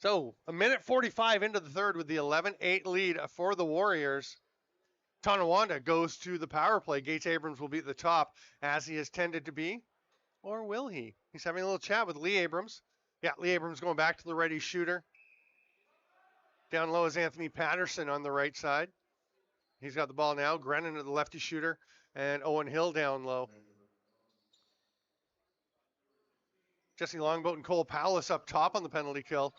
So, a minute 45 into the third with the 11-8 lead for the Warriors. Tonawanda goes to the power play. Gates Abrams will be at the top, as he has tended to be. Or will he? He's having a little chat with Lee Abrams. Yeah, Lee Abrams going back to the ready shooter. Down low is Anthony Patterson on the right side. He's got the ball now. Grennan to the lefty shooter. And Owen Hill down low. Jesse Longboat and Cole Palace up top on the penalty kill.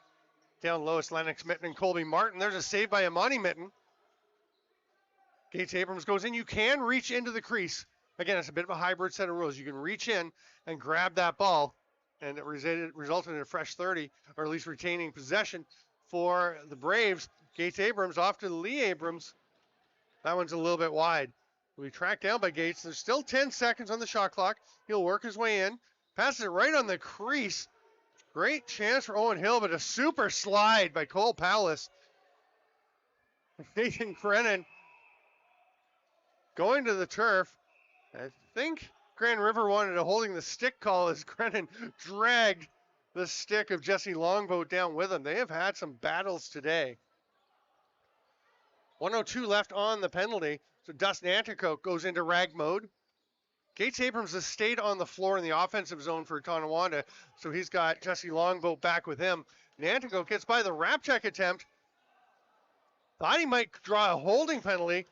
Down low is Lennox Mitten and Colby Martin. There's a save by Amani Mitten. Gates Abrams goes in. You can reach into the crease. Again, it's a bit of a hybrid set of rules. You can reach in and grab that ball, and it resulted in a fresh 30, or at least retaining possession for the Braves. Gates Abrams off to Lee Abrams. That one's a little bit wide. We tracked down by Gates. There's still 10 seconds on the shot clock. He'll work his way in. Passes it right on the crease. Great chance for Owen Hill, but a super slide by Cole Palace. Nathan Grennan going to the turf. I think Grand River wanted a holding the stick call as Grennan dragged the stick of Jesse Longboat down with him. They have had some battles today. 1:02 left on the penalty. So Dustin Anticoke goes into rag mode. Gates Abrams has stayed on the floor in the offensive zone for Tonawanda. So he's got Jesse Longboat back with him. And Anticoke gets by the wrap check attempt. Thought he might draw a holding penalty.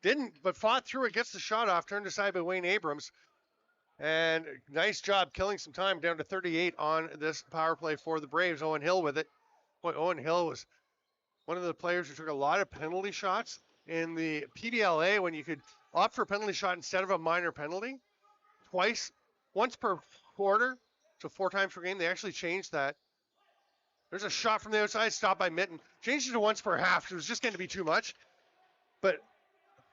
Didn't, but fought through it, gets the shot off, turned aside by Wayne Abrams. And nice job killing some time, down to 38 on this power play for the Braves. Owen Hill with it. Boy, Owen Hill was one of the players who took a lot of penalty shots in the PBLA when you could opt for a penalty shot instead of a minor penalty. once per quarter, so 4 times per game. They actually changed that. There's a shot from the outside, stopped by Mitten. Changed it to once per half. It was just going to be too much. But,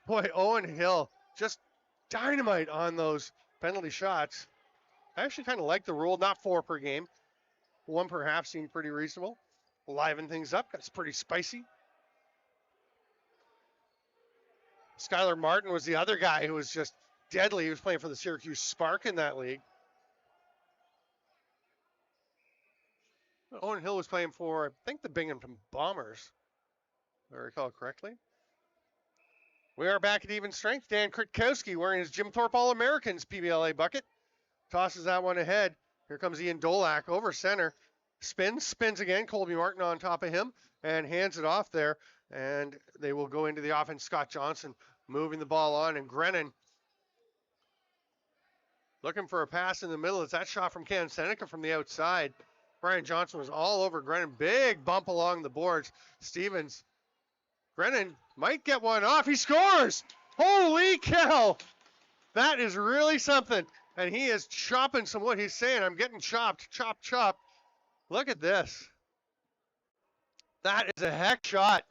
boy, Owen Hill, just dynamite on those penalty shots. I actually kind of like the rule, not 4 per game. 1 per half seemed pretty reasonable. Liven things up. That's pretty spicy. Skylar Martin was the other guy who was just deadly. He was playing for the Syracuse Spark in that league. Owen Hill was playing for, I think, the Binghamton Bombers, if I recall correctly. We are back at even strength. Dan Kritkowski wearing his Jim Thorpe All-Americans PBLA bucket. Tosses that one ahead. Here comes Ian Dolak over center. Spins again. Colby Martin on top of him and hands it off there. And they will go into the offense. Scott Johnson moving the ball on. And Grennan looking for a pass in the middle. It's that shot from Ken Seneca from the outside. Brian Johnson was all over Grennan. Big bump along the boards. Stevens. Grennan might get one off. He scores! Holy cow! That is really something. And he is chopping some wood. He's saying, I'm getting chopped. Chop, chop. Look at this. That is a heck shot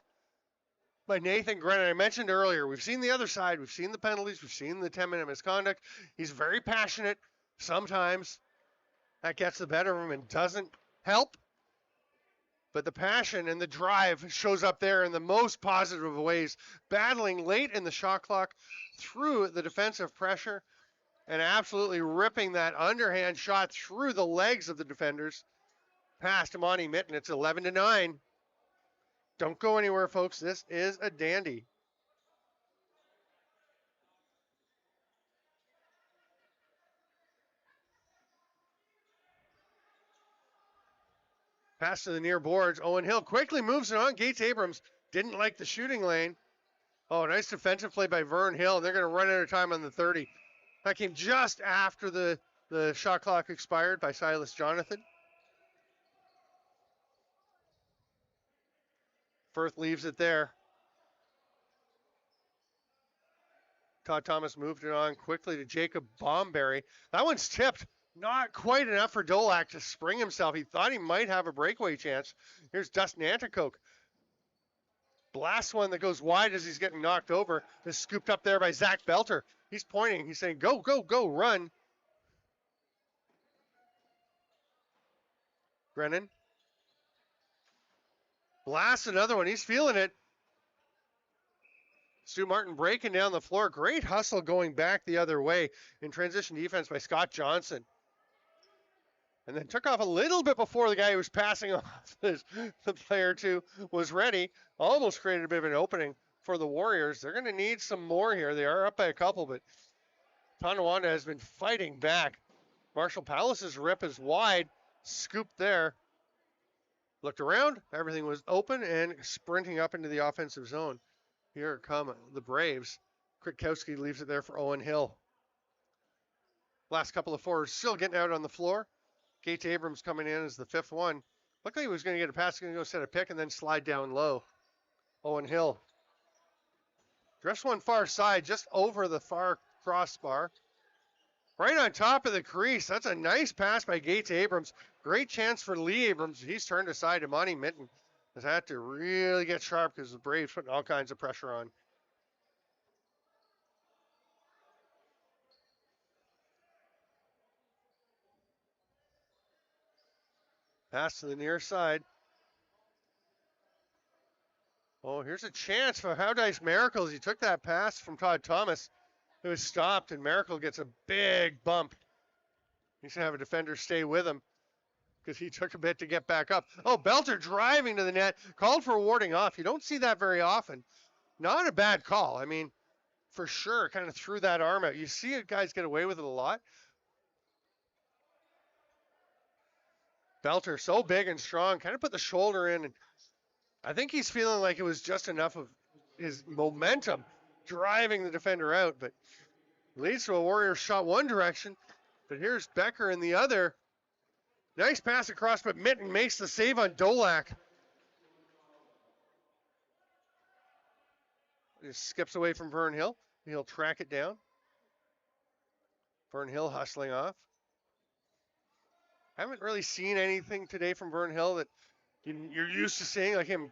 by Nathan Grennan. I mentioned earlier, we've seen the other side. We've seen the penalties. We've seen the 10-minute misconduct. He's very passionate. Sometimes that gets the better of him and doesn't help. But the passion and the drive shows up there in the most positive of ways. Battling late in the shot clock through the defensive pressure and absolutely ripping that underhand shot through the legs of the defenders. Past Amani Mitten. It's 11-9. Don't go anywhere, folks. This is a dandy. Pass to the near boards. Owen Hill quickly moves it on. Gates Abrams didn't like the shooting lane. Oh, nice defensive play by Vern Hill. They're going to run out of time on the 30. That came just after the shot clock expired by Silas Jonathan. Firth leaves it there. Todd Thomas moved it on quickly to Jacob Bomberry. That one's tipped. Not quite enough for Dolak to spring himself. He thought he might have a breakaway chance. Here's Dustin Anticoke. Blast one that goes wide as he's getting knocked over. Is scooped up there by Zach Belter. He's pointing. He's saying, go, go, go, run. Brennan. Blasts another one. He's feeling it. Stu Martin breaking down the floor. Great hustle going back the other way in transition defense by Scott Johnson. And then took off a little bit before the guy who was passing off the player to was ready. Almost created a bit of an opening for the Warriors. They're going to need some more here. They are up by a couple, but Tonawanda has been fighting back. Marshall Palace's rip is wide. Scooped there. Looked around. Everything was open and sprinting up into the offensive zone. Here come the Braves. Kritkowski leaves it there for Owen Hill. Last couple of forwards still getting out on the floor. Gates Abrams coming in as the fifth one. Looked like he was going to get a pass, going to go set a pick, and then slide down low. Owen Hill. Drifts one far side, just over the far crossbar. Right on top of the crease. That's a nice pass by Gates Abrams. Great chance for Lee Abrams. He's turned aside to Monty Mitten. Has had to really get sharp because the Braves putting all kinds of pressure on. Pass to the near side. Oh, here's a chance for Haudenosaunee Miracles. He took that pass from Todd Thomas. It was stopped, and Miracle gets a big bump. He's going to have a defender stay with him because he took a bit to get back up. Oh, Belter driving to the net. Called for warding off. You don't see that very often. Not a bad call. I mean, for sure, kind of threw that arm out. You see guys get away with it a lot. Belter so big and strong, kind of put the shoulder in. And I think he's feeling like it was just enough of his momentum driving the defender out, but leads to a Warriors shot one direction. But here's Becker in the other. Nice pass across, but Mitten makes the save on Dolak. Just skips away from Vern Hill. He'll track it down. Vern Hill hustling off. Haven't really seen anything today from Vern Hill that you're used to seeing, like him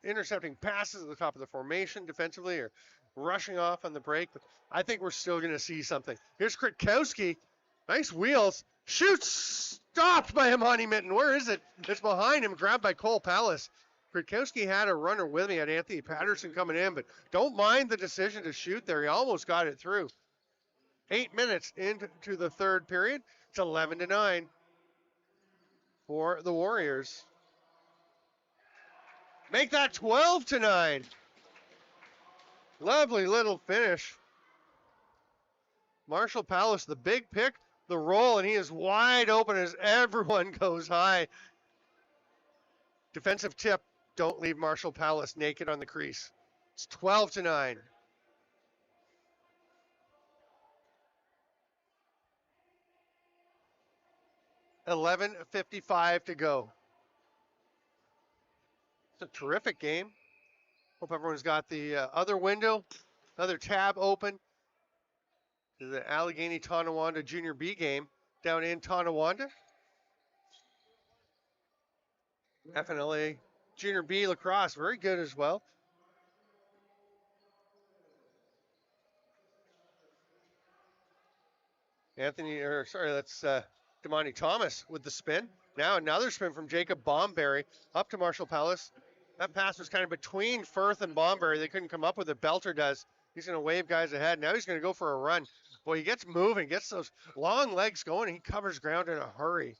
intercepting passes at the top of the formation defensively or rushing off on the break. But I think we're still going to see something. Here's Kritkowski. Nice wheels. Shoots. Stopped by Imani Mitten. Where is it? It's behind him. Grabbed by Cole Pallas. Kritkowski had a runner with me. Had Anthony Patterson coming in, but don't mind the decision to shoot there. He almost got it through. 8 minutes into the third period. It's 11-9 for the Warriors. Make that 12-9. Lovely little finish. Marshall Pallas, the big pick, the roll, and he is wide open as everyone goes high. Defensive tip, don't leave Marshall Pallas naked on the crease. It's 12-9. $11:55 to go. It's a terrific game. Hope everyone's got the other window, other tab open. The Allegany Tonawanda Junior B game down in Tonawanda. FNLA Junior B lacrosse, very good as well. That's Damani Thomas with the spin. Now another spin from Jacob Bomberry up to Marshall Pallas. That pass was kind of between Firth and Bomberry. They couldn't come up with it. Belter does. He's going to wave guys ahead. Now he's going to go for a run. Boy, he gets moving, gets those long legs going, and he covers ground in a hurry.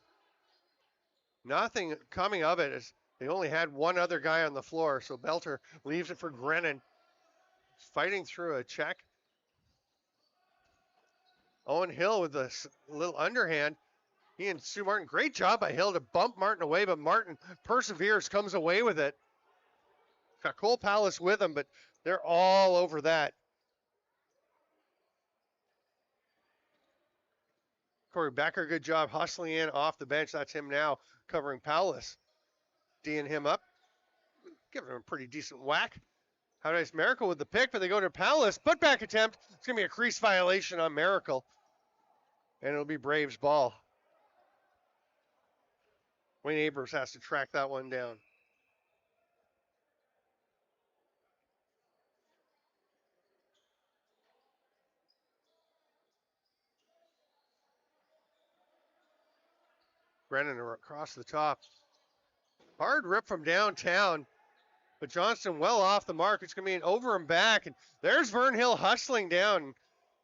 Nothing coming of it as they only had one other guy on the floor, so Belter leaves it for Grennan. Fighting through a check. Owen Hill with a little underhand. He and Stu Martin, great job by Hill to bump Martin away, but Martin perseveres, comes away with it. Got Cole Pallas with him, but they're all over that. Corey Becker, good job hustling in off the bench. That's him now covering Pallas. D'ing him up. Giving him a pretty decent whack. How nice Miracle with the pick, but they go to Pallas. Putback attempt. It's going to be a crease violation on Miracle. And it'll be Braves ball. Wayne Abrams has to track that one down. Brennan across the top. Hard rip from downtown. But Johnston well off the mark. It's going to be an over and back. And there's Vern Hill hustling down.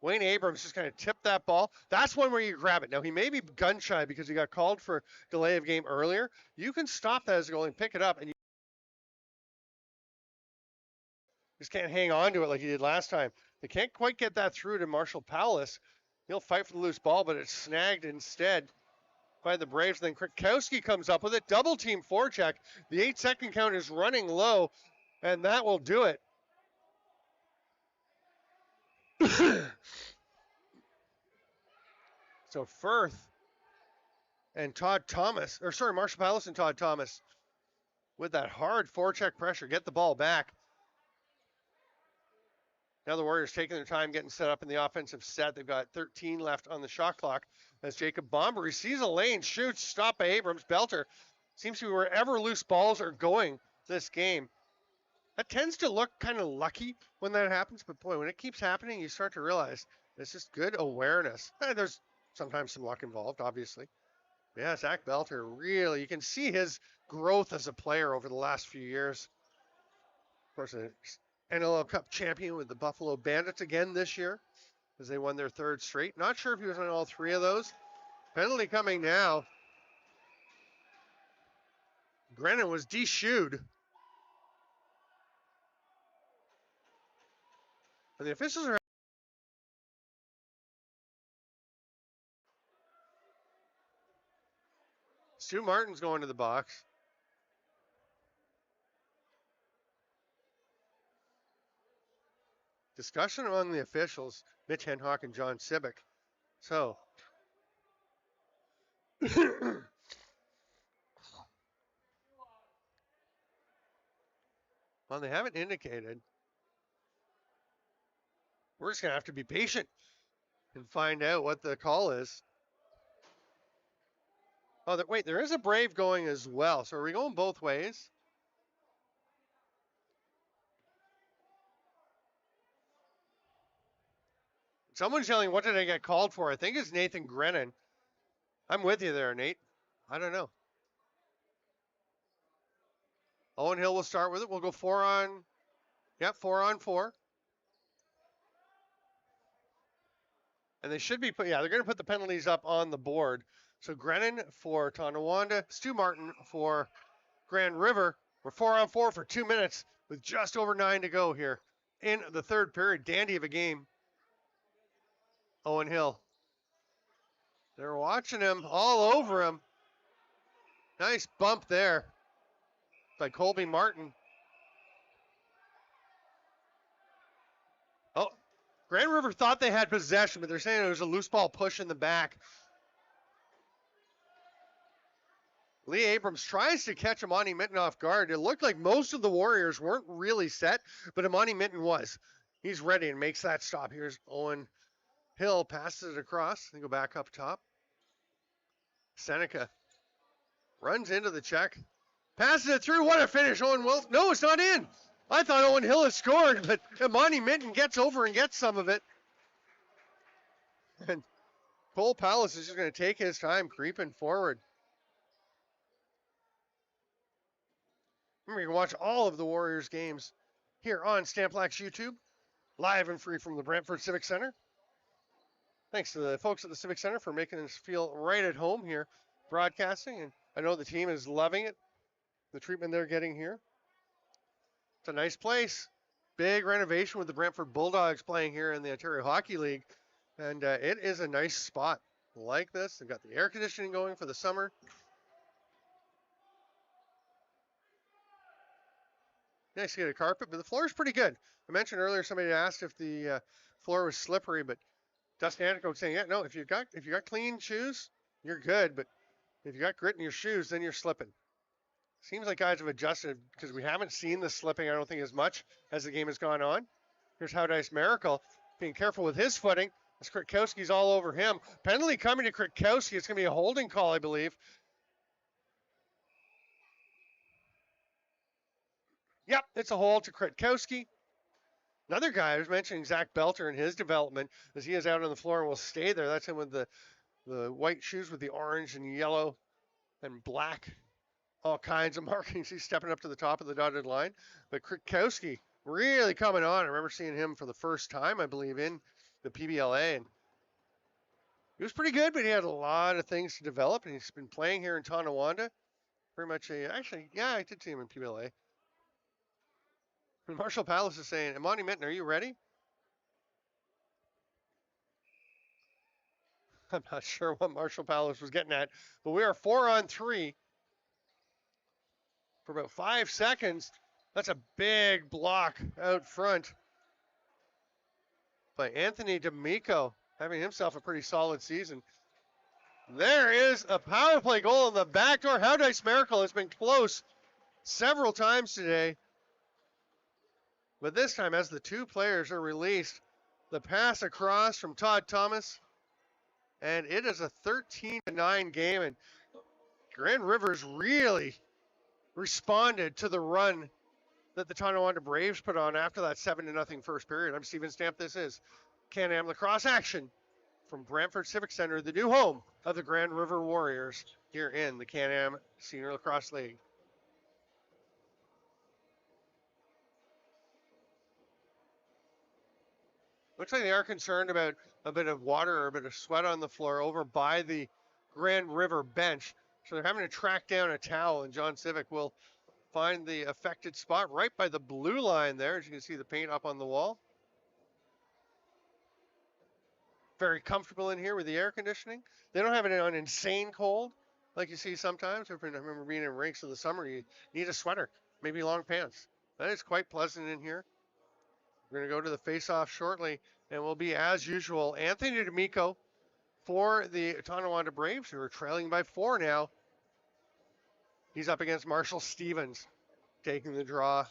Wayne Abrams just kind of tipped that ball. That's one where you grab it. Now, he may be gun shy because he got called for delay of game earlier. You can stop that as a goalie and pick it up. And you just can't hang on to it like you did last time. They can't quite get that through to Marshall Pallas. He'll fight for the loose ball, but it's snagged instead by the Braves. Then Kritkowski comes up with it. Double team forecheck. The 8-second count is running low, and that will do it. So Firth and Marshall Pallas and Todd Thomas with that hard forecheck pressure, get the ball back. Now the Warriors taking their time getting set up in the offensive set. They've got 13 left on the shot clock as Jacob Bomberry sees a lane, shoots, stopped by Abrams. Belter seems to be wherever loose balls are going this game. That tends to look kind of lucky when that happens, but boy, when it keeps happening, you start to realize it's just good awareness. There's sometimes some luck involved, obviously. Yeah, Zach Belter, really, you can see his growth as a player over the last few years. Of course, an NLL Cup champion with the Buffalo Bandits again this year as they won their third straight. Not sure if he was on all three of those. Penalty coming now. Grennan was de-shoed. And the officials are... Stu Martin's going to the box. Discussion among the officials, Mitch Henhock and John Sibick. So, well, they haven't indicated. We're just going to have to be patient. and find out what the call is. Oh, wait, there is a Brave going as well. So are we going both ways? Someone's yelling, what did I get called for? I think it's Nathan Grennan. I'm with you there, Nate. I don't know. Owen Hill will start with it. We'll go 4 on. Yep, 4 on 4. And they should be they're going to put the penalties up on the board. So Grennan for Tonawanda, Stu Martin for Grand River. We're 4 on 4 for 2 minutes with just over 9 to go here in the third period. Dandy of a game. Owen Hill. They're watching him all over him. Nice bump there by Colby Martin. Oh, Grand River thought they had possession, but they're saying it was a loose ball push in the back. Lee Abrams tries to catch Imani Mitten off guard. It looked like most of the Warriors weren't really set, but Imani Mitten was. He's ready and makes that stop. Here's Owen Hill, passes it across. They go back up top. Seneca runs into the check. Passes it through. What a finish, Owen Wilson. No, it's not in. I thought Owen Hill had scored, but Imani Mitten gets over and gets some of it. And Cole Palace is just going to take his time creeping forward. Remember, you can watch all of the Warriors games here on Stamp Black's YouTube, live and free from the Brantford Civic Center. Thanks to the folks at the Civic Center for making us feel right at home here broadcasting. And I know the team is loving it, the treatment they're getting here. It's a nice place. Big renovation with the Brantford Bulldogs playing here in the Ontario Hockey League. And it is a nice spot like this. They've got the air conditioning going for the summer. Nice to get a carpet, but the floor is pretty good. I mentioned earlier somebody asked if the floor was slippery, but Dustin Antico saying, yeah, no, if you got clean shoes, you're good, but if you got grit in your shoes, then you're slipping. Seems like guys have adjusted because we haven't seen the slipping, I don't think, as much as the game has gone on. Here's Haudenosaunee Miracle being careful with his footing as Kritkowski's all over him. Penalty coming to Kritkowski. It's going to be a holding call, I believe. Yep, it's a hold to Kritkowski. Another guy, I was mentioning Zach Belter and his development as he is out on the floor and will stay there. That's him with the white shoes with the orange and yellow and black, all kinds of markings. He's stepping up to the top of the dotted line. But Kritkowski really coming on. I remember seeing him for the first time, I believe, in the PBLA. And he was pretty good, but he had a lot of things to develop. And he's been playing here in Tonawanda. Very much actually, yeah, I did see him in PBLA. And Marshall Palace is saying, Imani Mitten, are you ready? I'm not sure what Marshall Palace was getting at, but we are 4 on 3 for about 5 seconds. That's a big block out front by Anthony D'Amico, having himself a pretty solid season. There is a power play goal in the back door. Haudenosaunee Miracle has been close several times today. But this time, as the two players are released, the pass across from Todd Thomas, and it is a 13-9 game, and Grand River's really responded to the run that the Tonawanda Braves put on after that 7-0 first period. I'm Steven Stamp. This is Can-Am Lacrosse action from Brantford Civic Center, the new home of the Grand River Warriors here in the Can-Am Senior Lacrosse League. Looks like they are concerned about a bit of water or a bit of sweat on the floor over by the Grand River bench. So they're having to track down a towel, and John Civic will find the affected spot right by the blue line there. As you can see the paint up on the wall. Very comfortable in here with the air conditioning. They don't have it on insane cold like you see sometimes. I remember being in rinks in the summer, you need a sweater, maybe long pants. That is quite pleasant in here. We're going to go to the face-off shortly, and we'll be, as usual, Anthony D'Amico for the Tonawanda Braves, who are trailing by 4 now. He's up against Marshall Stevens, taking the draw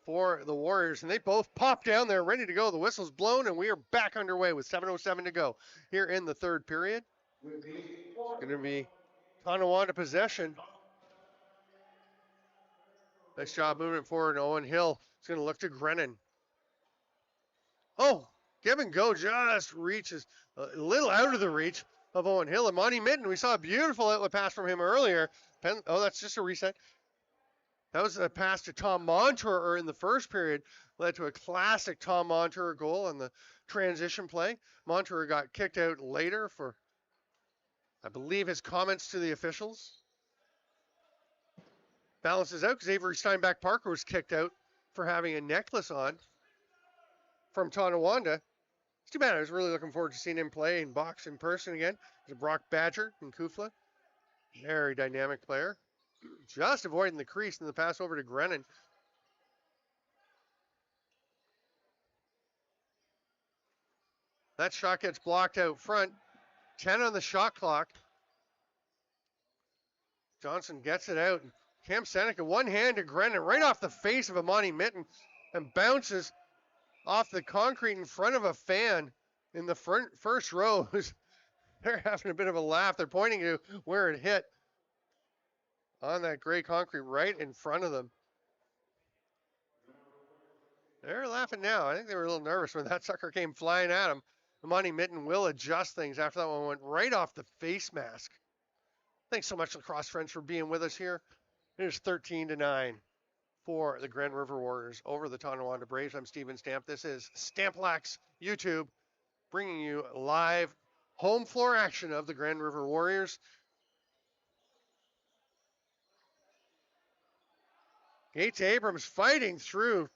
for the Warriors, and they both pop down there ready to go. The whistle's blown, and we are back underway with 7:07 to go here in the third period. It's going to be Tonawanda possession. Nice job moving it forward. Owen Hill is going to look to Grennan. Oh, give and go just reaches a little out of the reach of Owen Hill. And Monty Mitten, we saw a beautiful outlet pass from him earlier. Oh, that's just a reset. That was a pass to Tom Montour in the first period. Led to a classic Tom Montour goal on the transition play. Montour got kicked out later for, I believe, his comments to the officials. Balances out because Avery Steinbach Parker was kicked out for having a necklace on from Tonawanda. It's too bad. I was really looking forward to seeing him play and box in person again. There's a Brock Badger in Kufla. Very dynamic player. Just avoiding the crease and the pass over to Grennan. That shot gets blocked out front. 10 on the shot clock. Johnson gets it out. Cam Seneca, one hand to Grennan, right off the face of Amani Mitten, and bounces off the concrete in front of a fan in the first row. They're having a bit of a laugh. They're pointing to where it hit on that gray concrete right in front of them. They're laughing now. I think they were a little nervous when that sucker came flying at them. Amani Mitten will adjust things after that one went right off the face mask. Thanks so much, lacrosse friends, for being with us here. It is 13-9 for the Grand River Warriors over the Tonawanda Braves. I'm Steven Stamp. This is Stamplax YouTube, bringing you live home floor action of the Grand River Warriors. Gates Abrams fighting through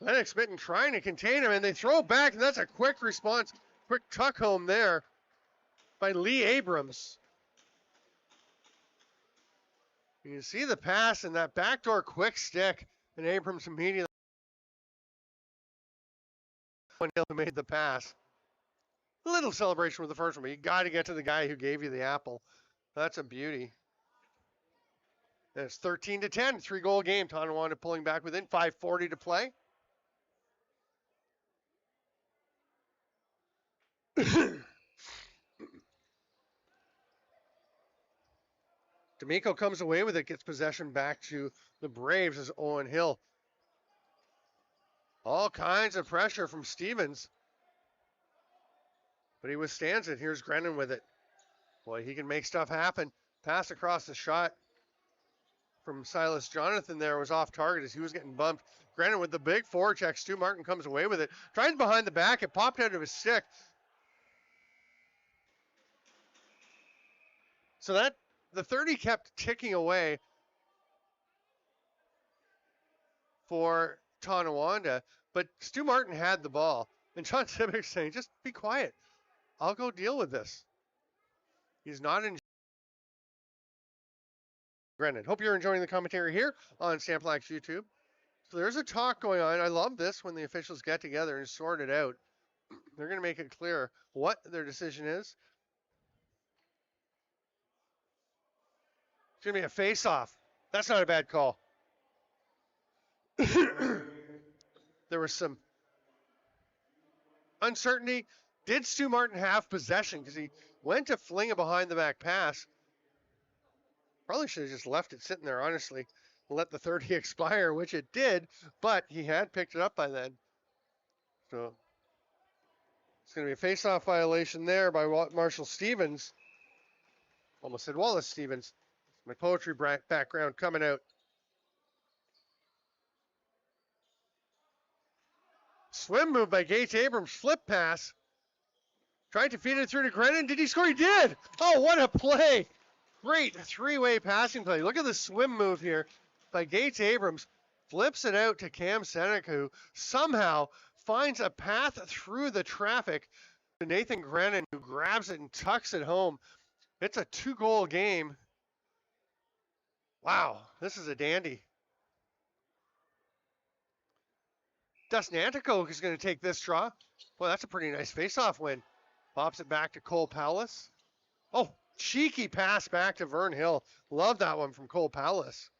Lennox Mitten, trying to contain him, and they throw it back, and that's a quick response, quick tuck home there by Lee Abrams. You can see the pass and that backdoor quick stick, and Abrams immediately made the pass. A little celebration with the first one, but you got to get to the guy who gave you the apple. That's a beauty. And it's 13-10, 3-goal game. Tonawanda pulling back within 5:40 to play. D'Amico comes away with it, gets possession back to the Braves as Owen Hill. All kinds of pressure from Stevens, but he withstands it. Here's Grennan with it. Boy, he can make stuff happen. Pass across the shot from Silas Jonathan there was off target as he was getting bumped. Grennan with the big forecheck. Stu Martin comes away with it. Tries behind the back. It popped out of his stick. So that the 30 kept ticking away for Tonawanda, but Stu Martin had the ball. And John Sibbick's saying, just be quiet. I'll go deal with this. He's not in Grennan. Hope you're enjoying the commentary here on Stamplax YouTube. So there's a talk going on. I love this when the officials get together and sort it out. They're going to make it clear what their decision is. It's going to be a face-off. That's not a bad call. There was some uncertainty. Did Stu Martin have possession? Because he went to fling a behind-the-back pass. Probably should have just left it sitting there, honestly, and let the 30 expire, which it did, but he had picked it up by then. So it's going to be a face-off violation there by Marshall Stevens. Almost said Wallace Stevens. My poetry background coming out. Swim move by Gates Abrams, flip pass. Tried to feed it through to Grennan. Did he score? He did! Oh, what a play! Great three-way passing play. Look at the swim move here by Gates Abrams. Flips it out to Cam Seneca, who somehow finds a path through the traffic to Nathan Grennan, who grabs it and tucks it home. It's a 2-goal game. Wow, this is a dandy. Dustin Antico is going to take this draw. Well, that's a pretty nice face-off win. Pops it back to Cole Powless. Oh, cheeky pass back to Vern Hill. Love that one from Cole Powless.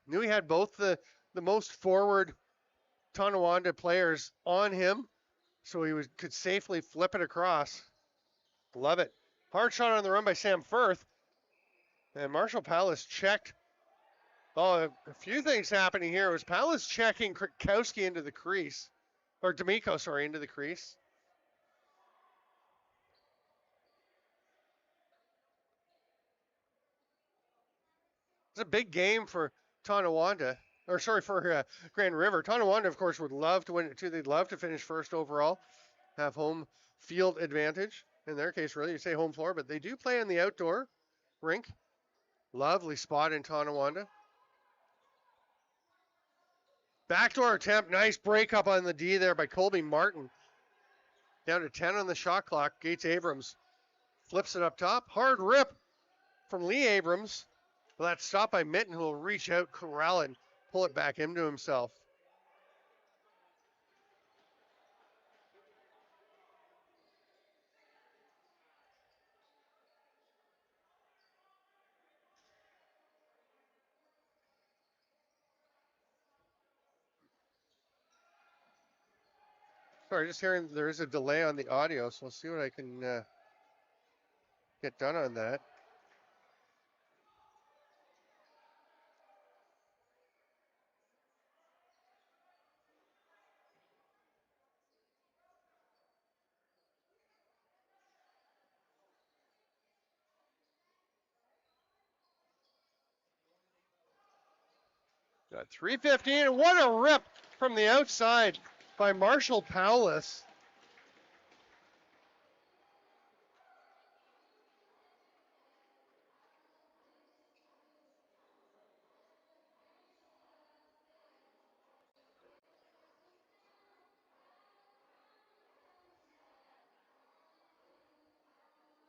Knew he had both the most forward Tonawanda players on him, so he could safely flip it across. Love it. Hard shot on the run by Sam Firth. And Marshall Palace checked. Oh, a few things happening here. It was Palace checking Krakowski into the crease. Or D'Amico, sorry, into the crease. It's a big game for Tonawanda. Or sorry, for Grand River. Tonawanda, of course, would love to win it too. They'd love to finish first overall. Have home field advantage. In their case, really, you say home floor, but they do play in the outdoor rink. Lovely spot in Tonawanda. Backdoor attempt. Nice break up on the D there by Colby Martin. Down to 10 on the shot clock. Gates Abrams flips it up top. Hard rip from Lee Abrams. Well, that's stopped by Mitten, who will reach out, corral it, and pull it back into himself. Sorry, just hearing there is a delay on the audio, so we'll see what I can get done on that. Got 3:15, and what a rip from the outside by Marshall Powless.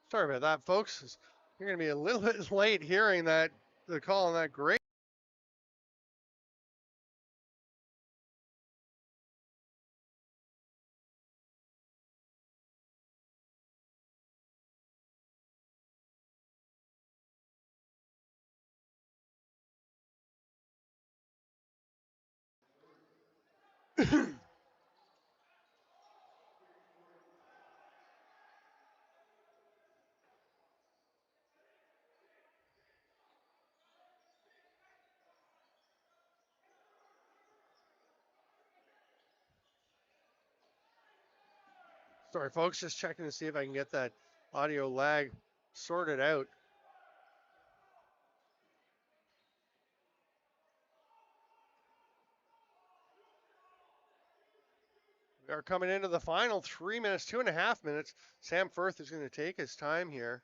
Sorry about that, folks. You're going to be a little bit late hearing that, the call on that great. Sorry, folks, just checking to see if I can get that audio lag sorted out. We are coming into the final 3 minutes, 2.5 minutes. Sam Firth is going to take his time here.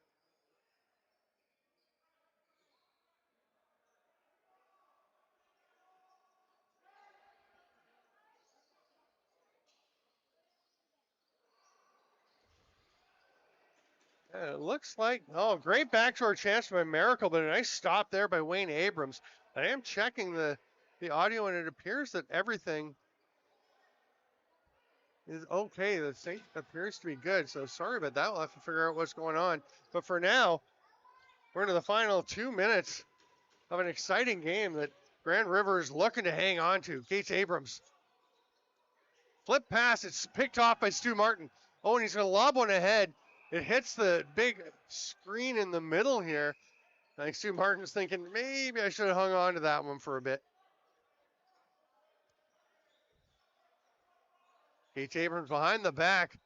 And it looks like, oh, great backdoor chance by Miracle, but a nice stop there by Wayne Abrams. I am checking the audio, and it appears that everything is okay. The sync appears to be good, so sorry about that. We'll have to figure out what's going on. But for now, we're into the final 2 minutes of an exciting game that Grand River is looking to hang on to. Gates Abrams. Flip pass. It's picked off by Stu Martin. Oh, and he's going to lob one ahead. It hits the big screen in the middle here. I think Stu Martin's thinking, maybe I should have hung on to that one for a bit. Gates Abrams behind the back.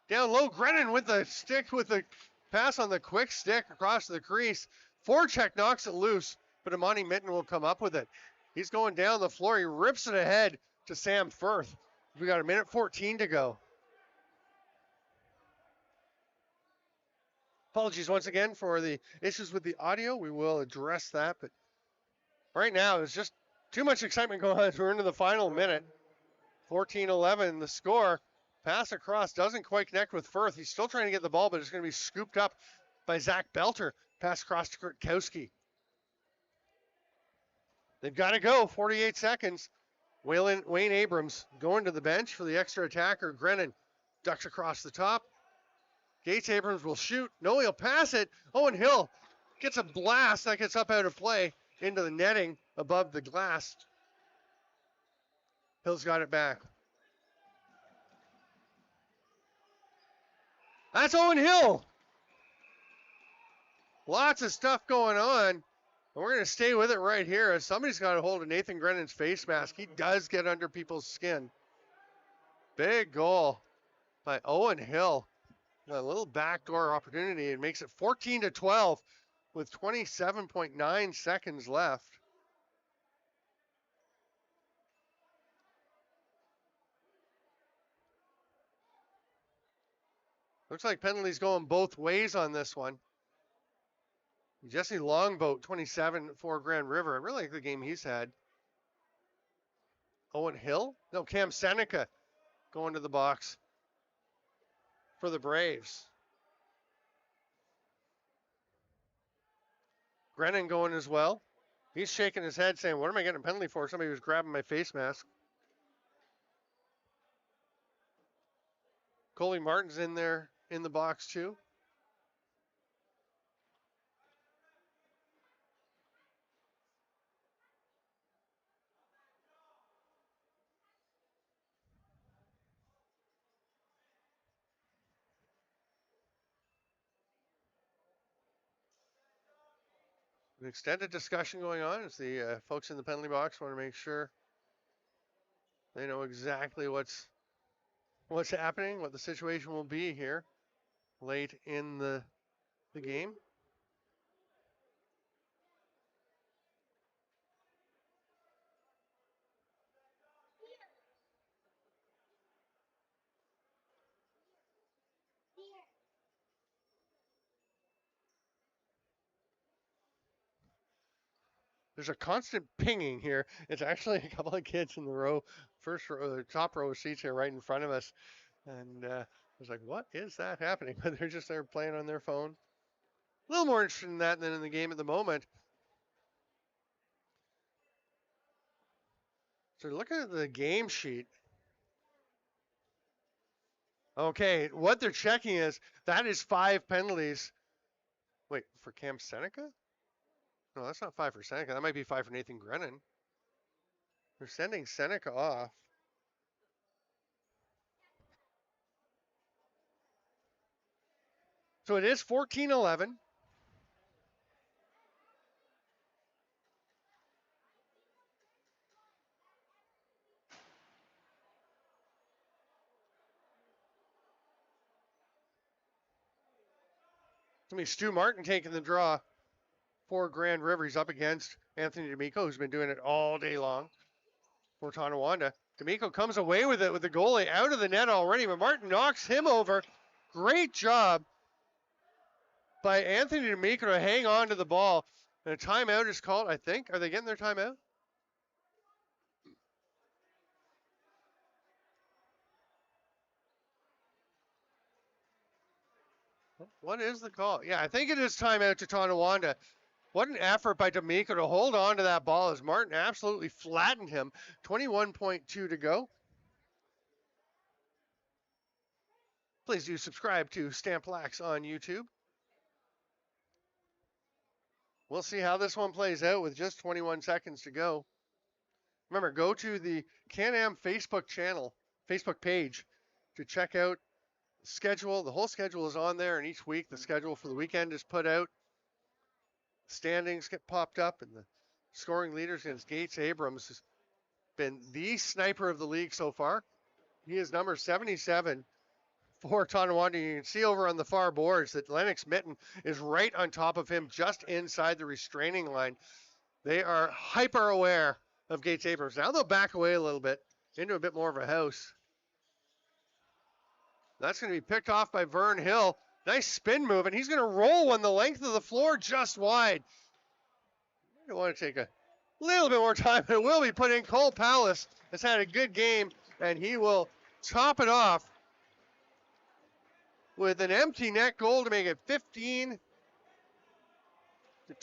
Down low, Grennan with the stick, with the pass on the quick stick across the crease. Forecheck knocks it loose, but Amani Mitten will come up with it. He's going down the floor. He rips it ahead to Sam Firth. We got 1:14 to go. Apologies once again for the issues with the audio. We will address that, but right now it's just too much excitement going on. We're into the final minute. 14-11 the score. Pass across doesn't quite connect with Firth. He's still trying to get the ball, but it's going to be scooped up by Zach Belter. Pass across to Kurtkowski. They've got to go. 48 seconds. Wayne Abrams going to the bench for the extra attacker. Grennan ducks across the top. Gates Abrams will shoot. No, he'll pass it. Owen Hill gets a blast that gets up out of play into the netting. above the glass. Hill's got it back. That's Owen Hill. Lots of stuff going on. And we're going to stay with it right here. Somebody's got a hold of Nathan Grennan's face mask. He does get under people's skin. Big goal by Owen Hill. A little backdoor opportunity. It makes it 14-12 with 27.9 seconds left. Looks like penalties going both ways on this one. Jesse Longboat, 27 for Grand River. I really like the game he's had. Owen Hill? No, Cam Seneca going to the box for the Braves. Grennan going as well. He's shaking his head saying, what am I getting a penalty for? Somebody was grabbing my face mask. Coley Martin's in there in the box too. An extended discussion going on as the folks in the penalty box want to make sure they know exactly what's happening, what the situation will be here late in the game. There's a constant pinging here. It's actually a couple of kids in the row, first row, the top row of seats here right in front of us. And I was like, what is that happening? But they're just there playing on their phone. A little more interested in that than in the game at the moment. So looking at the game sheet. Okay, what they're checking is, that is 5 penalties. Wait, for Cam Seneca? No, that's not 5 for Seneca. That might be 5 for Nathan Grennan. They're sending Seneca off. So it is 14-11. It's going to be Stu Martin taking the draw for Grand River. He's up against Anthony D'Amico, who's been doing it all day long for Tonawanda. D'Amico comes away with it with the goalie out of the net already, but Martin knocks him over. Great job by Anthony D'Amico to hang on to the ball. And a timeout is called, I think. Are they getting their timeout? What is the call? Yeah, I think it is timeout to Tonawanda. What an effort by D'Amico to hold on to that ball as Martin absolutely flattened him. 21.2 to go. Please do subscribe to Stamp Lax on YouTube. We'll see how this one plays out with just 21 seconds to go. Remember, go to the Can-Am Facebook page to check out the schedule. The whole schedule is on there, and each week the schedule for the weekend is put out. Standings get popped up, and the scoring leaders against Gates Abrams has been the sniper of the league so far. He is number 77 for Tonawanda. You can see over on the far boards that Lennox Mitten is right on top of him, just inside the restraining line. They are hyper aware of Gates Abrams. Now they'll back away a little bit into a bit more of a house. That's going to be picked off by Vern Hill. Nice spin move, and he's going to roll one the length of the floor just wide. I want to take a little bit more time, but it will be put in. Cole Palace has had a good game, and he will top it off with an empty net goal to make it 15-12.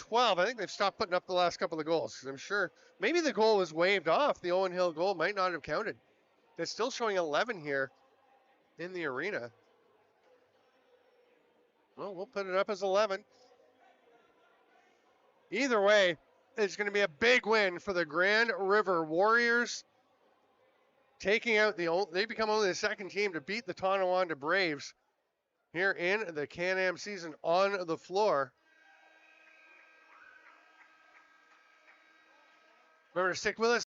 I think they've stopped putting up the last couple of goals, because I'm sure maybe the goal was waved off. The Owen Hill goal might not have counted. It's still showing 11 here in the arena. Well, we'll put it up as 11. Either way, is going to be a big win for the Grand River Warriors. Taking out they become only the second team to beat the Tonawanda Braves here in the Can-Am season on the floor. Remember to stick with us.